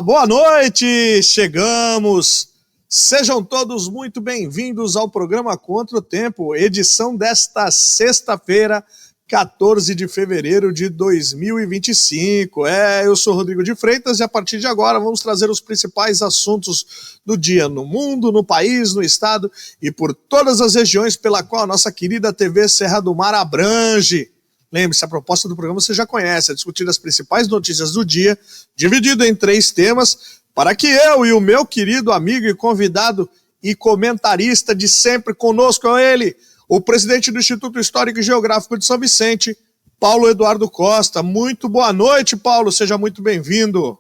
Boa noite! Chegamos! Sejam todos muito bem-vindos ao programa Contra o Tempo, edição desta sexta-feira, 14 de fevereiro de 2025. Eu sou Rodrigo de Freitas e a partir de agora vamos trazer os principais assuntos do dia no mundo, no país, no estado e por todas as regiões pela qual a nossa querida TV Serra do Mar abrange. Lembre-se, a proposta do programa você já conhece, é discutir as principais notícias do dia, dividido em 3 temas, para que eu e o meu querido amigo e convidado e comentarista de sempre conosco, ele, o presidente do Instituto Histórico e Geográfico de São Vicente, Paulo Eduardo Costa. Muito boa noite, Paulo, seja muito bem-vindo.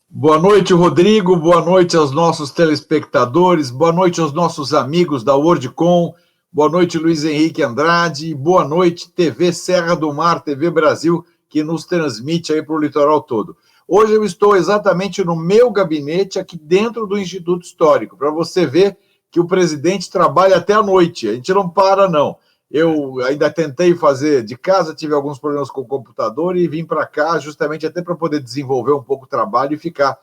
Boa noite, Rodrigo, boa noite aos nossos telespectadores, boa noite aos nossos amigos da WorldCom, boa noite, Luiz Henrique Andrade, boa noite, TV Serra do Mar, TV Brasil, que nos transmite aí para o litoral todo. Hoje eu estou exatamente no meu gabinete, aqui dentro do Instituto Histórico, para você ver que o presidente trabalha até a noite, a gente não para, não. Eu ainda tentei fazer de casa, tive alguns problemas com o computador e vim para cá justamente até para poder desenvolver um pouco o trabalho e ficar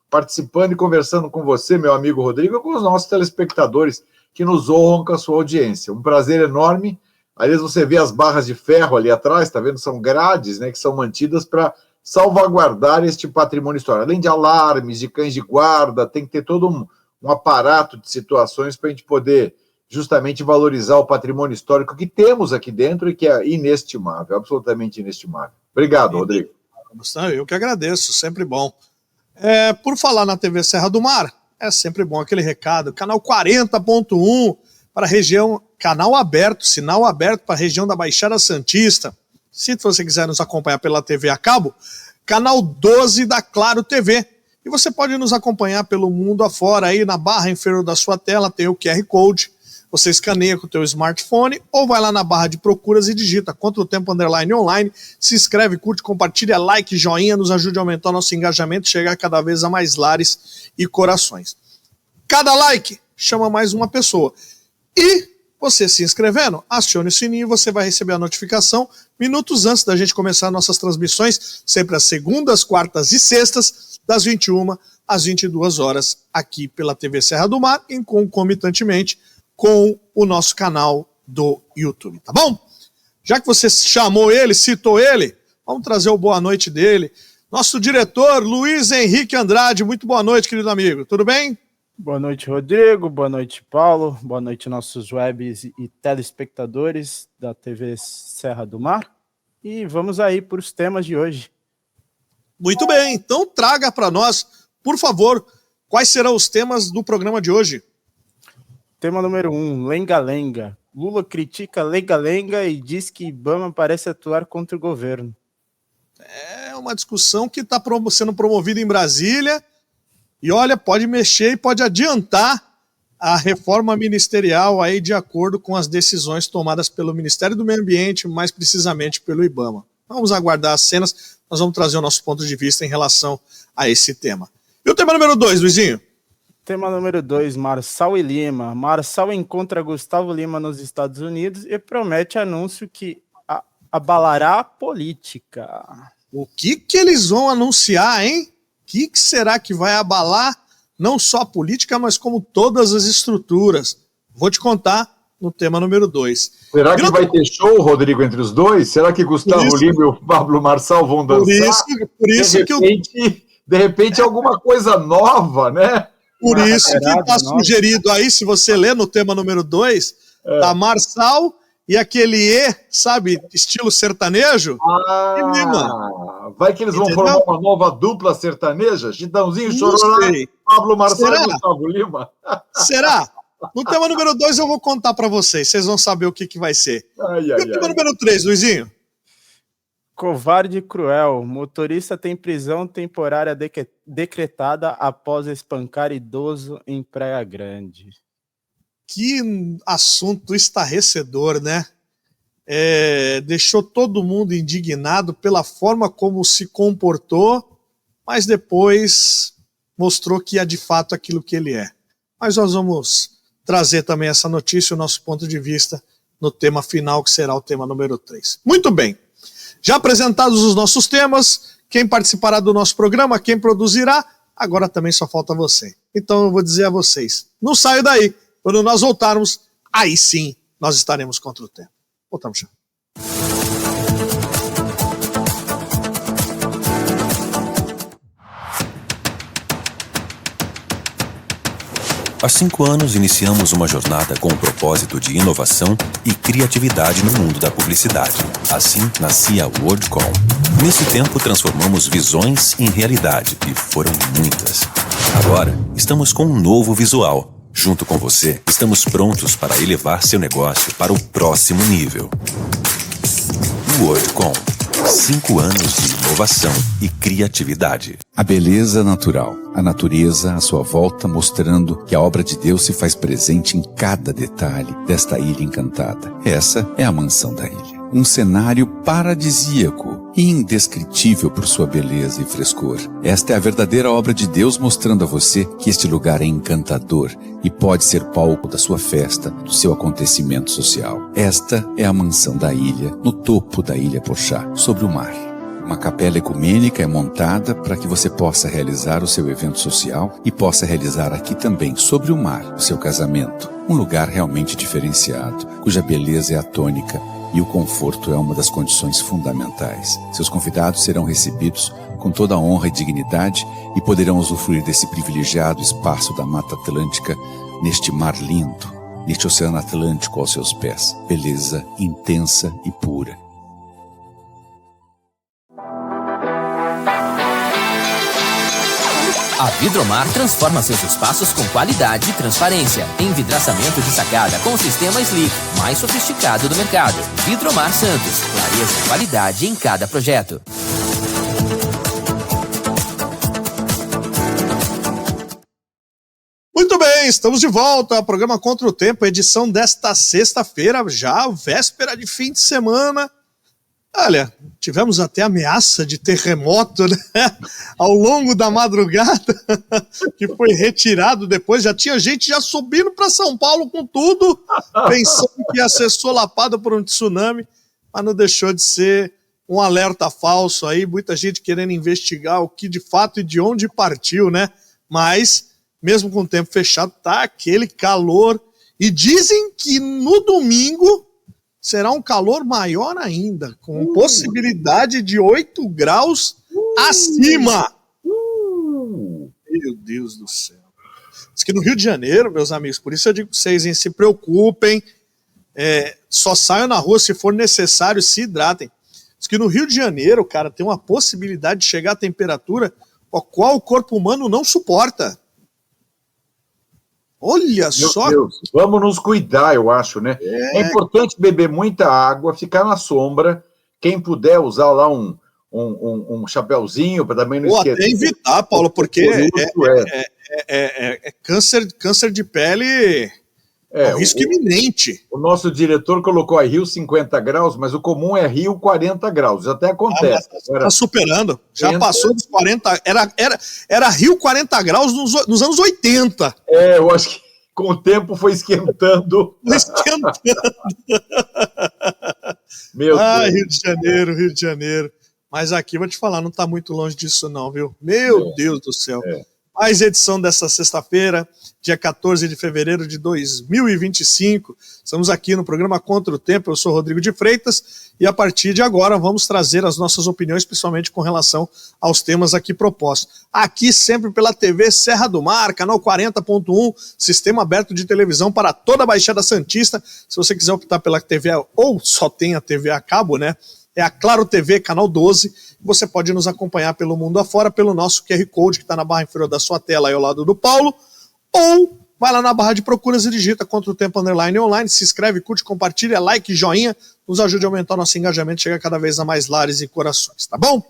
participando e conversando com você, meu amigo Rodrigo, e com os nossos telespectadores, que nos honram com a sua audiência. Um prazer enorme. Aliás, você vê as barras de ferro ali atrás, tá vendo? São grades, né, que são mantidas para salvaguardar este patrimônio histórico. Além de alarmes, de cães de guarda, tem que ter todo um aparato de situações para a gente poder justamente valorizar o patrimônio histórico que temos aqui dentro e que é inestimável, absolutamente inestimável. Obrigado, Rodrigo. Eu que agradeço, sempre bom. Por falar na TV Serra do Mar, é sempre bom aquele recado, canal 40.1 para a região, canal aberto, sinal aberto para a região da Baixada Santista. Se você quiser nos acompanhar pela TV a cabo, canal 12 da Claro TV. E você pode nos acompanhar pelo mundo afora, aí na barra inferior da sua tela tem o QR Code, você escaneia com o teu smartphone ou vai lá na barra de procuras e digita Contra o Tempo _online, se inscreve, curte, compartilha, like, joinha, nos ajude a aumentar o nosso engajamento e chegar cada vez a mais lares e corações. Cada like chama mais uma pessoa. E você se inscrevendo, acione o sininho e você vai receber a notificação minutos antes da gente começar nossas transmissões, sempre às segundas, quartas e sextas, das 21 às 22 horas, aqui pela TV Serra do Mar, e concomitantemente com o nosso canal do YouTube, tá bom? Já que você chamou ele, citou ele, vamos trazer o boa noite dele. Nosso diretor, Luiz Henrique Andrade. Muito boa noite, querido amigo. Tudo bem? Boa noite, Rodrigo. Boa noite, Paulo. Boa noite, nossos webs e telespectadores da TV Serra do Mar. E vamos aí para os temas de hoje. Muito bem. Então traga para nós, por favor, quais serão os temas do programa de hoje? Tema número 1, lenga-lenga. Lula critica lenga-lenga e diz que Ibama parece atuar contra o governo. É uma discussão que está sendo promovida em Brasília e, olha, pode mexer e pode adiantar a reforma ministerial aí de acordo com as decisões tomadas pelo Ministério do Meio Ambiente, mais precisamente pelo Ibama. Vamos aguardar as cenas, nós vamos trazer o nosso ponto de vista em relação a esse tema. E o tema número 2, Luizinho? Tema número 2, Marçal e Lima. Marçal encontra Gustavo Lima nos Estados Unidos e promete anúncio que abalará a política. O que eles vão anunciar, hein? O que será que vai abalar não só a política, mas como todas as estruturas? Vou te contar no tema número 2. Será que vai ter show, Rodrigo, entre os dois? Será que Gustavo Lima e o Pablo Marçal vão dançar? Por isso de repente alguma coisa nova, né? Por isso que está sugerido aí, se você ler no tema número 2, tá Marçal e aquele sabe, estilo sertanejo, e Lima. Vai que eles vão formar uma nova dupla sertaneja? Chitãozinho, Chororó, Pablo Marçal e Gustavo Lima. Será? No tema número 2 eu vou contar para vocês vão saber o que vai ser. E o tema número 3, Luizinho? Covarde e cruel. Motorista tem prisão temporária decretada após espancar idoso em Praia Grande. Que assunto estarrecedor, né? Deixou todo mundo indignado pela forma como se comportou, mas depois mostrou que é de fato aquilo que ele é. Mas nós vamos trazer também essa notícia, o nosso ponto de vista, no tema final, que será o tema número 3. Muito bem. Já apresentados os nossos temas, quem participará do nosso programa, quem produzirá, agora também só falta você. Então eu vou dizer a vocês, não saio daí. Quando nós voltarmos, aí sim nós estaremos contra o tempo. Voltamos já. Há 5 anos, iniciamos uma jornada com o propósito de inovação e criatividade no mundo da publicidade. Assim, nascia a WorldCom. Nesse tempo, transformamos visões em realidade, e foram muitas. Agora, estamos com um novo visual. Junto com você, estamos prontos para elevar seu negócio para o próximo nível. WorldCom. 5 anos de inovação e criatividade. A beleza natural, a natureza à sua volta, mostrando que a obra de Deus se faz presente em cada detalhe desta ilha encantada. Essa é a mansão da ilha. Um cenário paradisíaco e indescritível por sua beleza e frescor. Esta é a verdadeira obra de Deus, mostrando a você que este lugar é encantador e pode ser palco da sua festa, do seu acontecimento social. Esta é a mansão da ilha, no topo da Ilha Porchá, sobre o mar. Uma capela ecumênica é montada para que você possa realizar o seu evento social e possa realizar aqui também, sobre o mar, o seu casamento. Um lugar realmente diferenciado, cuja beleza é a tônica e o conforto é uma das condições fundamentais. Seus convidados serão recebidos com toda a honra e dignidade e poderão usufruir desse privilegiado espaço da Mata Atlântica neste mar lindo, neste Oceano Atlântico aos seus pés. Beleza intensa e pura. A Vidromar transforma seus espaços com qualidade e transparência. Envidraçamento de sacada com o sistema Slick, mais sofisticado do mercado. Vidromar Santos, clareza e qualidade em cada projeto. Muito bem, estamos de volta ao programa Contra o Tempo, edição desta sexta-feira, já véspera de fim de semana. Olha, tivemos até ameaça de terremoto, né? Ao longo da madrugada, que foi retirado depois. Já tinha gente já subindo para São Paulo com tudo, pensando que ia ser solapado por um tsunami, mas não deixou de ser um alerta falso aí, muita gente querendo investigar o que de fato e de onde partiu, né? Mas, mesmo com o tempo fechado, tá aquele calor. E dizem que no domingo será um calor maior ainda, com possibilidade de 8 graus acima. Meu Deus do céu. Diz que no Rio de Janeiro, meus amigos, por isso eu digo para vocês, hein, se preocupem, só saiam na rua se for necessário, se hidratem. Diz que no Rio de Janeiro, cara, tem uma possibilidade de chegar a temperatura a qual o corpo humano não suporta. Olha só. Meu Deus, vamos nos cuidar, eu acho, né? É importante beber muita água, ficar na sombra. Quem puder usar lá um chapéuzinho para também não esquecer. Ou até evitar, Paulo, porque câncer de pele é um risco iminente. O nosso diretor colocou a Rio 50 graus, mas o comum é Rio 40 graus. Isso até acontece. Está superando. Já passou dos 40. Era Rio 40 graus nos anos 80. Eu acho que com o tempo foi esquentando. Meu Deus. Rio de Janeiro. Mas aqui, vou te falar, não está muito longe disso não, viu? Meu Deus do céu. Mais edição dessa sexta-feira, dia 14 de fevereiro de 2025. Estamos aqui no programa Contra o Tempo. Eu sou Rodrigo de Freitas e a partir de agora vamos trazer as nossas opiniões, principalmente com relação aos temas aqui propostos. Aqui sempre pela TV Serra do Mar, canal 40.1, sistema aberto de televisão para toda a Baixada Santista. Se você quiser optar pela TV ou só tem a TV a cabo, né? É a Claro TV, canal 12. Você pode nos acompanhar pelo mundo afora, pelo nosso QR Code, que está na barra inferior da sua tela, aí ao lado do Paulo. Ou vai lá na barra de procuras e digita Contra o Tempo _online, se inscreve, curte, compartilha, like, joinha. Nos ajude a aumentar o nosso engajamento, chegar cada vez a mais lares e corações, tá bom?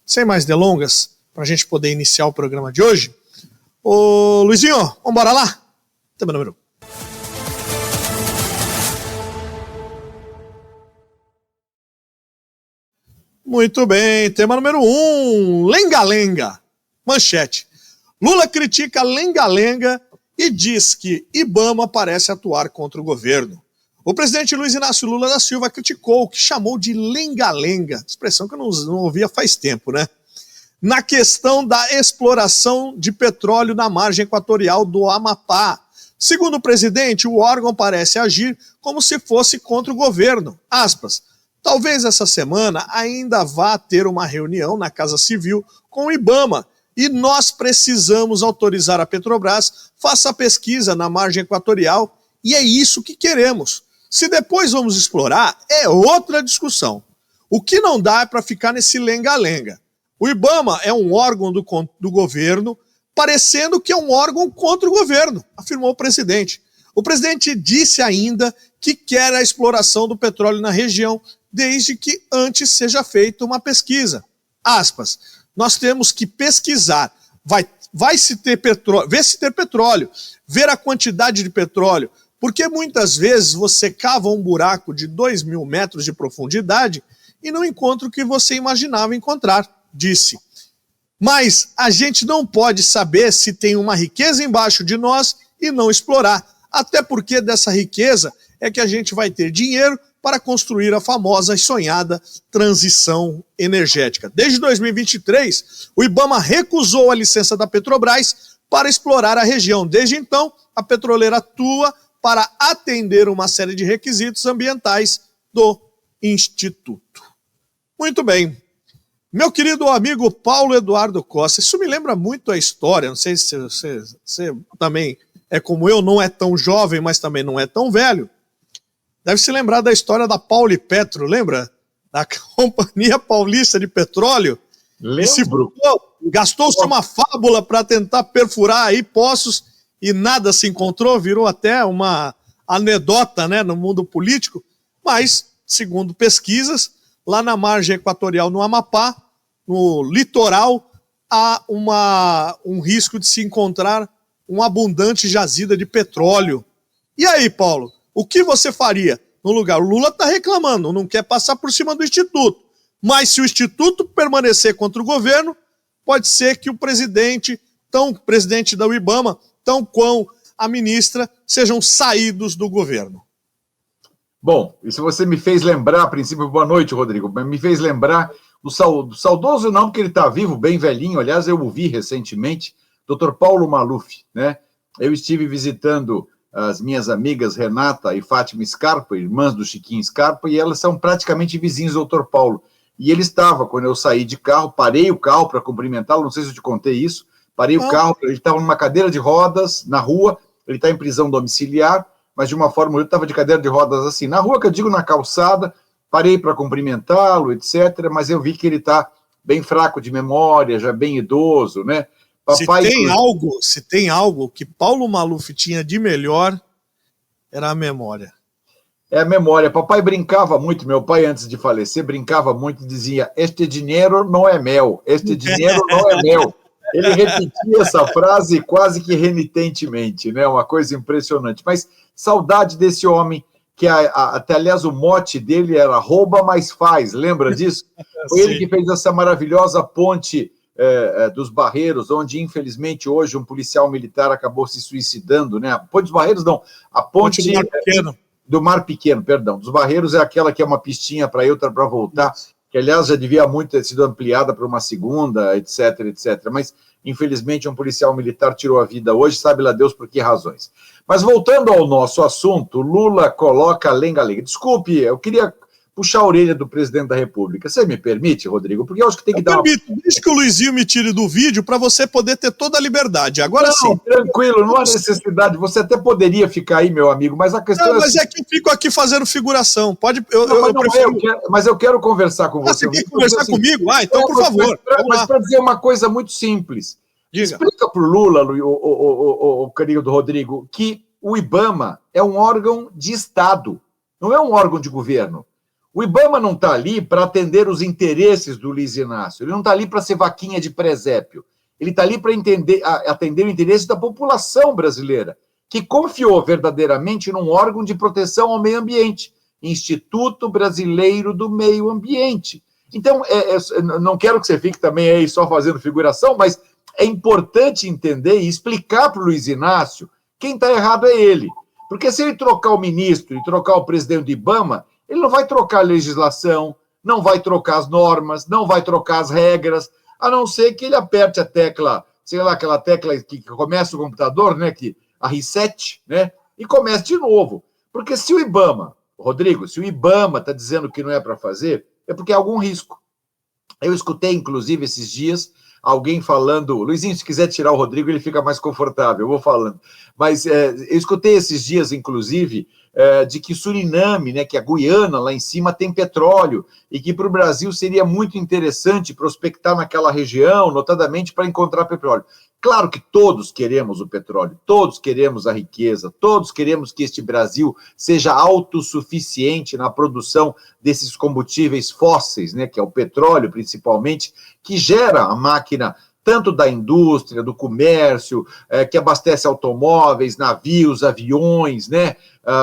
Sem mais delongas, para a gente poder iniciar o programa de hoje. Ô Luizinho, vamos embora lá? Tema número 1. Muito bem, tema número 1, lenga-lenga. Manchete. Lula critica lenga-lenga e diz que Ibama parece atuar contra o governo. O presidente Luiz Inácio Lula da Silva criticou o que chamou de lenga-lenga, expressão que eu não ouvia faz tempo, né? na questão da exploração de petróleo na margem equatorial do Amapá. Segundo o presidente, o órgão parece agir como se fosse contra o governo. Aspas. Talvez essa semana ainda vá ter uma reunião na Casa Civil com o IBAMA e nós precisamos autorizar a Petrobras, faça a pesquisa na margem equatorial e é isso que queremos. Se depois vamos explorar, é outra discussão. O que não dá é para ficar nesse lenga-lenga. O IBAMA é um órgão do governo, parecendo que é um órgão contra o governo, afirmou o presidente. O presidente disse ainda que quer a exploração do petróleo na região, desde que antes seja feita uma pesquisa. Aspas, nós temos que pesquisar, vai se ter petróleo, ver se ter petróleo, ver a quantidade de petróleo, porque muitas vezes você cava um buraco de 2.000 metros de profundidade e não encontra o que você imaginava encontrar, disse. Mas a gente não pode saber se tem uma riqueza embaixo de nós e não explorar, até porque dessa riqueza é que a gente vai ter dinheiro para construir a famosa e sonhada transição energética. Desde 2023, o IBAMA recusou a licença da Petrobras para explorar a região. Desde então, a petroleira atua para atender uma série de requisitos ambientais do Instituto. Muito bem. Meu querido amigo Paulo Eduardo Costa, isso me lembra muito a história, não sei se você também é como eu, não é tão jovem, mas também não é tão velho. Deve se lembrar da história da Paulipetro, lembra? Da Companhia Paulista de Petróleo. Lembro. Gastou-se uma fábula para tentar perfurar aí poços e nada se encontrou, virou até uma anedota, né, no mundo político. Mas, segundo pesquisas, lá na margem equatorial no Amapá, no litoral, há um risco de se encontrar uma abundante jazida de petróleo. E aí, Paulo? O que você faria no lugar? O Lula está reclamando, não quer passar por cima do Instituto. Mas se o Instituto permanecer contra o governo, pode ser que o presidente da IBAMA, tão quão a ministra, sejam saídos do governo. Bom, isso você me fez lembrar, a princípio, boa noite, Rodrigo, me fez lembrar do saudoso, não, porque ele está vivo, bem velhinho, aliás, eu o vi recentemente, Dr. Paulo Maluf, né? Eu estive visitando as minhas amigas Renata e Fátima Scarpa, irmãs do Chiquinho Scarpa, e elas são praticamente vizinhos do Dr. Paulo. E ele estava, quando eu saí de carro, parei o carro para cumprimentá-lo, não sei se eu te contei isso, parei o carro, ele estava numa cadeira de rodas na rua, ele está em prisão domiciliar, mas de uma forma, eu estava de cadeira de rodas assim, na rua, que eu digo na calçada, parei para cumprimentá-lo, etc., mas eu vi que ele está bem fraco de memória, já bem idoso, né? Papai, se tem algo que Paulo Maluf tinha de melhor, era a memória. É a memória. Papai brincava muito, meu pai, antes de falecer, brincava muito e dizia, este dinheiro não é mel, este dinheiro não é mel. Ele repetia essa frase quase que renitentemente, né? Uma coisa impressionante. Mas saudade desse homem, que até, aliás, o mote dele era rouba, mas faz, lembra disso? Foi ele que fez essa maravilhosa ponte dos Barreiros, onde, infelizmente, hoje um policial militar acabou se suicidando, né? A ponte dos Barreiros, não, a ponte do Mar Pequeno, perdão. Dos Barreiros é aquela que é uma pistinha para ir, outra para voltar, que, aliás, já devia muito ter sido ampliada para uma segunda, etc, etc. Mas, infelizmente, um policial militar tirou a vida hoje, sabe lá Deus por que razões. Mas, voltando ao nosso assunto, Lula coloca lenga-lenga. Desculpe, eu queria puxar a orelha do presidente da República. Você me permite, Rodrigo? Porque eu acho que tem que dar... Deixa que o Luizinho me tire do vídeo para você poder ter toda a liberdade. Agora não, sim. Tranquilo, não há necessidade. Você até poderia ficar aí, meu amigo, mas a questão não, mas é que eu fico aqui fazendo figuração. Pode... Mas eu quero conversar com você. Você quer conversar comigo? Ah, então, por favor. Mas para dizer uma coisa muito simples. Diga. Explica para o Lula, o querido Rodrigo, que o IBAMA é um órgão de Estado, não é um órgão de governo. O IBAMA não está ali para atender os interesses do Luiz Inácio, ele não está ali para ser vaquinha de presépio, ele está ali para atender o interesse da população brasileira, que confiou verdadeiramente num órgão de proteção ao meio ambiente, Instituto Brasileiro do Meio Ambiente. Então, não quero que você fique também aí só fazendo figuração, mas é importante entender e explicar para o Luiz Inácio quem está errado é ele. Porque se ele trocar o ministro e trocar o presidente do IBAMA, ele não vai trocar a legislação, não vai trocar as normas, não vai trocar as regras. a não ser que ele aperte a tecla, sei lá, aquela tecla que começa o computador, né, a reset, né, e comece de novo. Porque se o IBAMA, Rodrigo, se o IBAMA está dizendo que não é para fazer, é porque há algum risco. Eu escutei, inclusive, esses dias, alguém falando... Luizinho, se quiser tirar o Rodrigo, ele fica mais confortável, eu vou falando. Mas eu escutei esses dias, inclusive, de que Suriname, né, que a Guiana, lá em cima, tem petróleo, e que para o Brasil seria muito interessante prospectar naquela região, notadamente para encontrar petróleo. Claro que todos queremos o petróleo, todos queremos a riqueza, todos queremos que este Brasil seja autossuficiente na produção desses combustíveis fósseis, né, que é o petróleo, principalmente, que gera a máquina tanto da indústria, do comércio, que abastece automóveis, navios, aviões, né,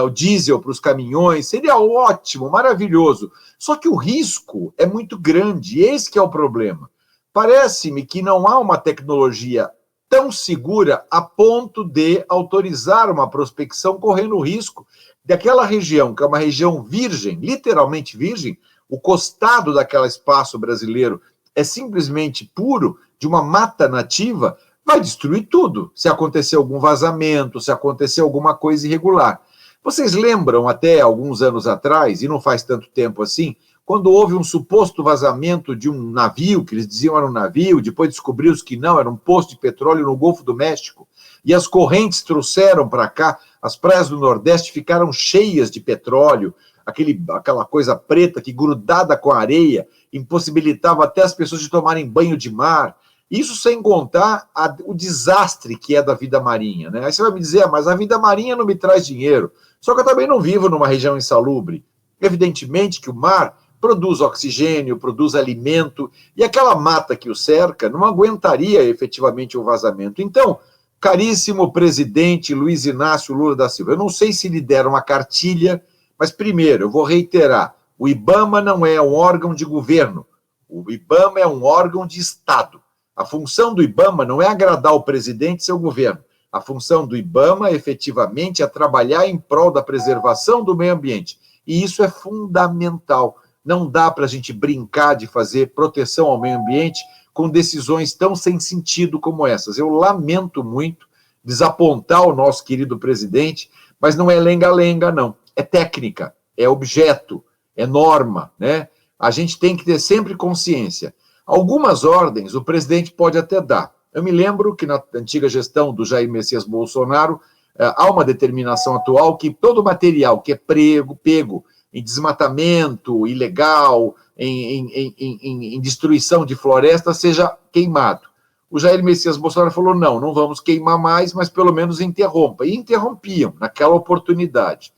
o diesel para os caminhões. Seria ótimo, maravilhoso. Só que o risco é muito grande, esse que é o problema. Parece-me que não há uma tecnologia tão segura a ponto de autorizar uma prospecção correndo o risco daquela região, que é uma região virgem, literalmente virgem, o costado daquele espaço brasileiro é simplesmente puro, de uma mata nativa, vai destruir tudo, se acontecer algum vazamento, se acontecer alguma coisa irregular. Vocês lembram, até alguns anos atrás, e não faz tanto tempo assim, quando houve um suposto vazamento de um navio, que eles diziam era um navio, depois descobriu-se que não, era um poço de petróleo no Golfo do México, e as correntes trouxeram para cá, as praias do Nordeste ficaram cheias de petróleo, aquela coisa preta que, grudada com a areia, impossibilitava até as pessoas de tomarem banho de mar. Isso sem contar o desastre que é da vida marinha, né? Aí você vai me dizer, mas a vida marinha não me traz dinheiro. Só que eu também não vivo numa região insalubre. Evidentemente que o mar produz oxigênio, produz alimento, e aquela mata que o cerca não aguentaria efetivamente o vazamento. Então, caríssimo presidente Luiz Inácio Lula da Silva, eu não sei se lhe deram uma cartilha, mas primeiro, eu vou reiterar, o IBAMA não é um órgão de governo, o IBAMA é um órgão de Estado. A função do IBAMA não é agradar o presidente e seu governo. A função do IBAMA, efetivamente, é trabalhar em prol da preservação do meio ambiente. E isso é fundamental. Não dá para a gente brincar de fazer proteção ao meio ambiente com decisões tão sem sentido como essas. Eu lamento muito desapontar o nosso querido presidente, mas não é lenga-lenga, não. É técnica, é objeto, é norma, né? A gente tem que ter sempre consciência. Algumas ordens o presidente pode até dar. Eu me lembro que na antiga gestão do Jair Messias Bolsonaro, há uma determinação atual que todo material que é pego em desmatamento ilegal, em destruição de floresta, seja queimado. O Jair Messias Bolsonaro falou, não vamos queimar mais, mas pelo menos interrompa. E interrompiam naquela oportunidade.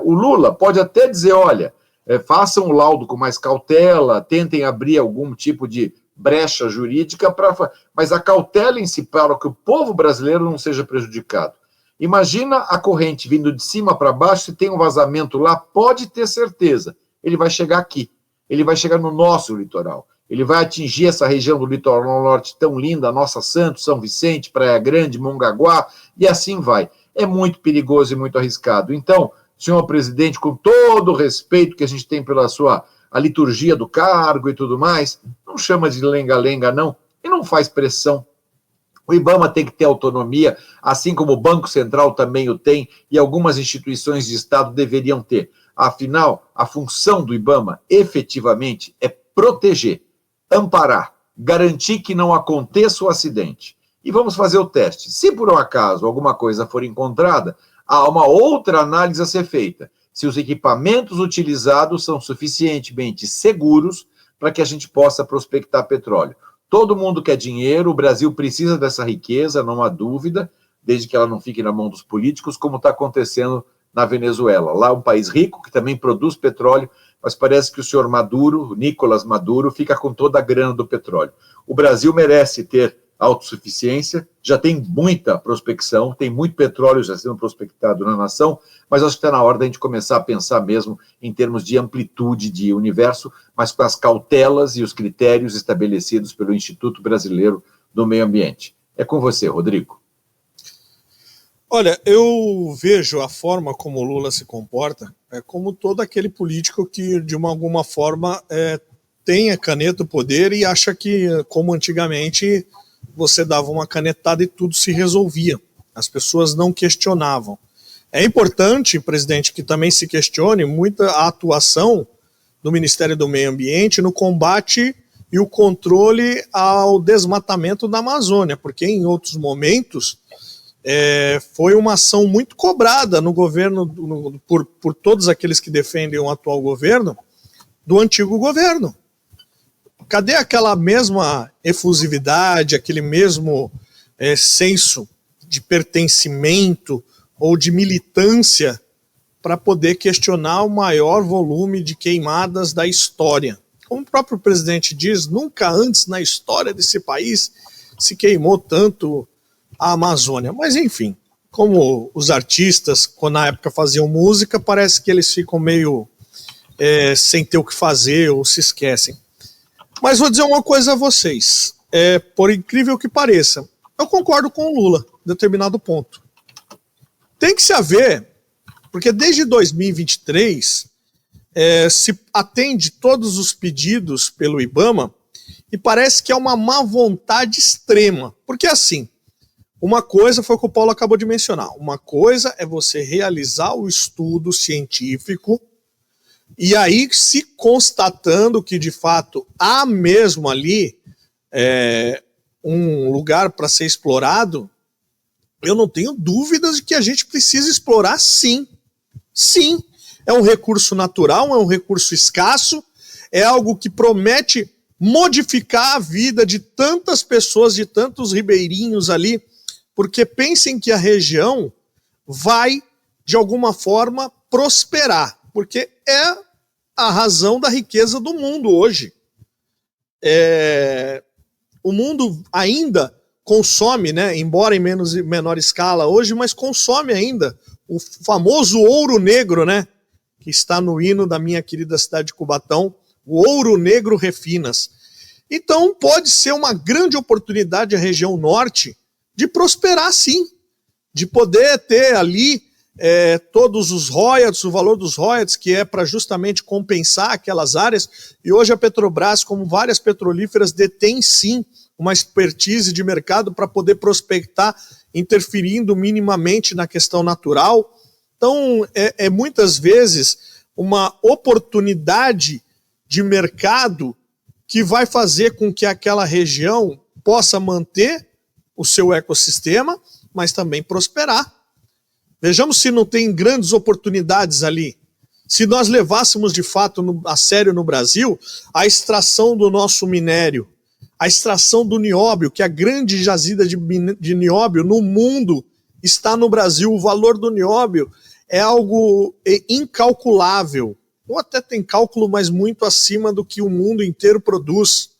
O Lula pode até dizer, olha, façam o laudo com mais cautela, tentem abrir algum tipo de brecha jurídica, mas a cautela em si para que o povo brasileiro não seja prejudicado. Imagina a corrente vindo de cima para baixo, se tem um vazamento lá, pode ter certeza, ele vai chegar aqui, ele vai chegar no nosso litoral, ele vai atingir essa região do litoral norte tão linda, Nossa Santos, São Vicente, Praia Grande, Mongaguá, e assim vai. É muito perigoso e muito arriscado. Então, senhor presidente, com todo o respeito que a gente tem pela a liturgia do cargo e tudo mais, não chama de lenga-lenga, não, e não faz pressão. O IBAMA tem que ter autonomia, assim como o Banco Central também o tem, e algumas instituições de Estado deveriam ter. Afinal, a função do IBAMA, efetivamente, é proteger, amparar, garantir que não aconteça o acidente. E vamos fazer o teste. Se por um acaso alguma coisa for encontrada, há uma outra análise a ser feita. Se os equipamentos utilizados são suficientemente seguros para que a gente possa prospectar petróleo. Todo mundo quer dinheiro, o Brasil precisa dessa riqueza, não há dúvida, desde que ela não fique na mão dos políticos, como está acontecendo na Venezuela. Lá é um país rico, que também produz petróleo, mas parece que o senhor Maduro, Nicolás Maduro, fica com toda a grana do petróleo. O Brasil merece ter autossuficiência, já tem muita prospecção, tem muito petróleo já sendo prospectado na nação, mas acho que está na hora da gente começar a pensar mesmo em termos de amplitude de universo, mas com as cautelas e os critérios estabelecidos pelo Instituto Brasileiro do Meio Ambiente. É com você, Rodrigo. Olha, eu vejo a forma como o Lula se comporta como todo aquele político que, de alguma forma, tem a caneta, o poder, e acha que, como antigamente, você dava uma canetada e tudo se resolvia. As pessoas não questionavam. É importante, presidente, que também se questione muita a atuação do Ministério do Meio Ambiente no combate e o controle ao desmatamento da Amazônia, porque em outros momentos foi uma ação muito cobrada no governo, por todos aqueles que defendem o atual governo, do antigo governo. Cadê aquela mesma efusividade, aquele mesmo senso de pertencimento ou de militância para poder questionar o maior volume de queimadas da história? Como o próprio presidente diz, nunca antes na história desse país se queimou tanto a Amazônia. Mas enfim, como os artistas, quando na época faziam música, parece que eles ficam meio sem ter o que fazer ou se esquecem. Mas vou dizer uma coisa a vocês, por incrível que pareça, eu concordo com o Lula, em determinado ponto. Tem que se haver, porque desde 2023 se atende todos os pedidos pelo IBAMA e parece que é uma má vontade extrema. Porque assim, uma coisa foi o que o Paulo acabou de mencionar, uma coisa é você realizar o estudo científico e aí se constatando que de fato há mesmo ali um lugar para ser explorado, eu não tenho dúvidas de que a gente precisa explorar sim. Sim, é um recurso natural, é um recurso escasso, é algo que promete modificar a vida de tantas pessoas, de tantos ribeirinhos ali, porque pensem que a região vai, de alguma forma, prosperar, porque é a razão da riqueza do mundo hoje. O mundo ainda consome, né, embora em menor escala hoje, mas consome ainda o famoso ouro negro, né, que está no hino da minha querida cidade de Cubatão, o ouro negro Refinas. Então pode ser uma grande oportunidade a região norte de prosperar sim, de poder ter ali todos os royalties, o valor dos royalties, que é para justamente compensar aquelas áreas, e hoje a Petrobras, como várias petrolíferas, detém sim uma expertise de mercado para poder prospectar, interferindo minimamente na questão natural. Então, muitas vezes uma oportunidade de mercado que vai fazer com que aquela região possa manter o seu ecossistema, mas também prosperar. Vejamos se não tem grandes oportunidades ali. Se nós levássemos de fato a sério no Brasil a extração do nosso minério, a extração do nióbio, que é a grande jazida de nióbio no mundo está no Brasil. O valor do nióbio é algo incalculável, ou até tem cálculo, mas muito acima do que o mundo inteiro produz.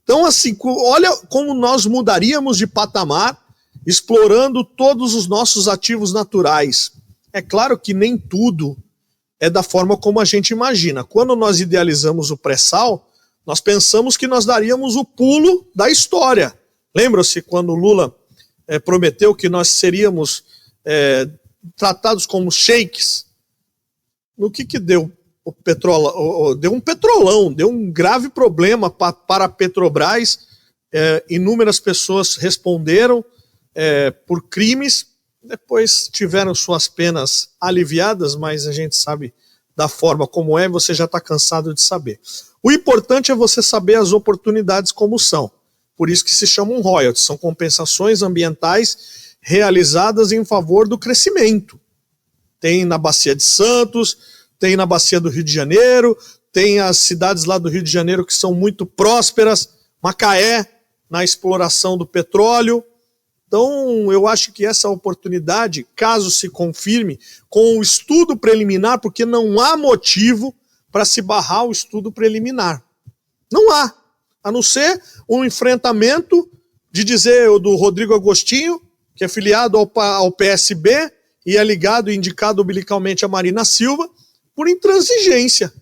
Então, assim, olha como nós mudaríamos de patamar explorando todos os nossos ativos naturais. É claro que nem tudo é da forma como a gente imagina. Quando nós idealizamos o pré-sal, nós pensamos que nós daríamos o pulo da história. Lembra-se quando o Lula prometeu que nós seríamos tratados como sheiks? No que deu? O petróleo deu um petrolão, deu um grave problema para a Petrobras. Inúmeras pessoas responderam por crimes, depois tiveram suas penas aliviadas, mas a gente sabe da forma como você já está cansado de saber. O importante é você saber as oportunidades como são. Por isso que se chamam royalties, são compensações ambientais realizadas em favor do crescimento. Tem na Bacia de Santos, tem na Bacia do Rio de Janeiro, tem as cidades lá do Rio de Janeiro que são muito prósperas, Macaé, na exploração do petróleo. Então, eu acho que essa oportunidade, caso se confirme, com o estudo preliminar, porque não há motivo para se barrar o estudo preliminar. Não há, a não ser um enfrentamento de dizer o do Rodrigo Agostinho, que é filiado ao PSB e é ligado e indicado umbilicalmente a Marina Silva, por intransigência,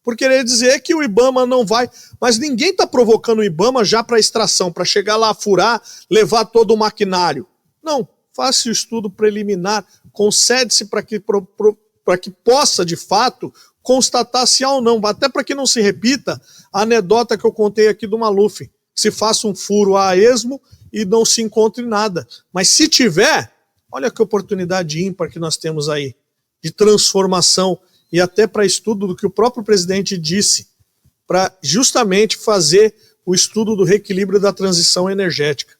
por querer dizer que o IBAMA não vai, mas ninguém está provocando o IBAMA já para extração, para chegar lá, furar, levar todo o maquinário. Não, faça o estudo preliminar, concede-se para que possa, de fato, constatar se há ou não, até para que não se repita a anedota que eu contei aqui do Maluf, se faça um furo a esmo e não se encontre nada. Mas se tiver, olha que oportunidade ímpar que nós temos aí, de transformação e até para estudo do que o próprio presidente disse, para justamente fazer o estudo do reequilíbrio da transição energética.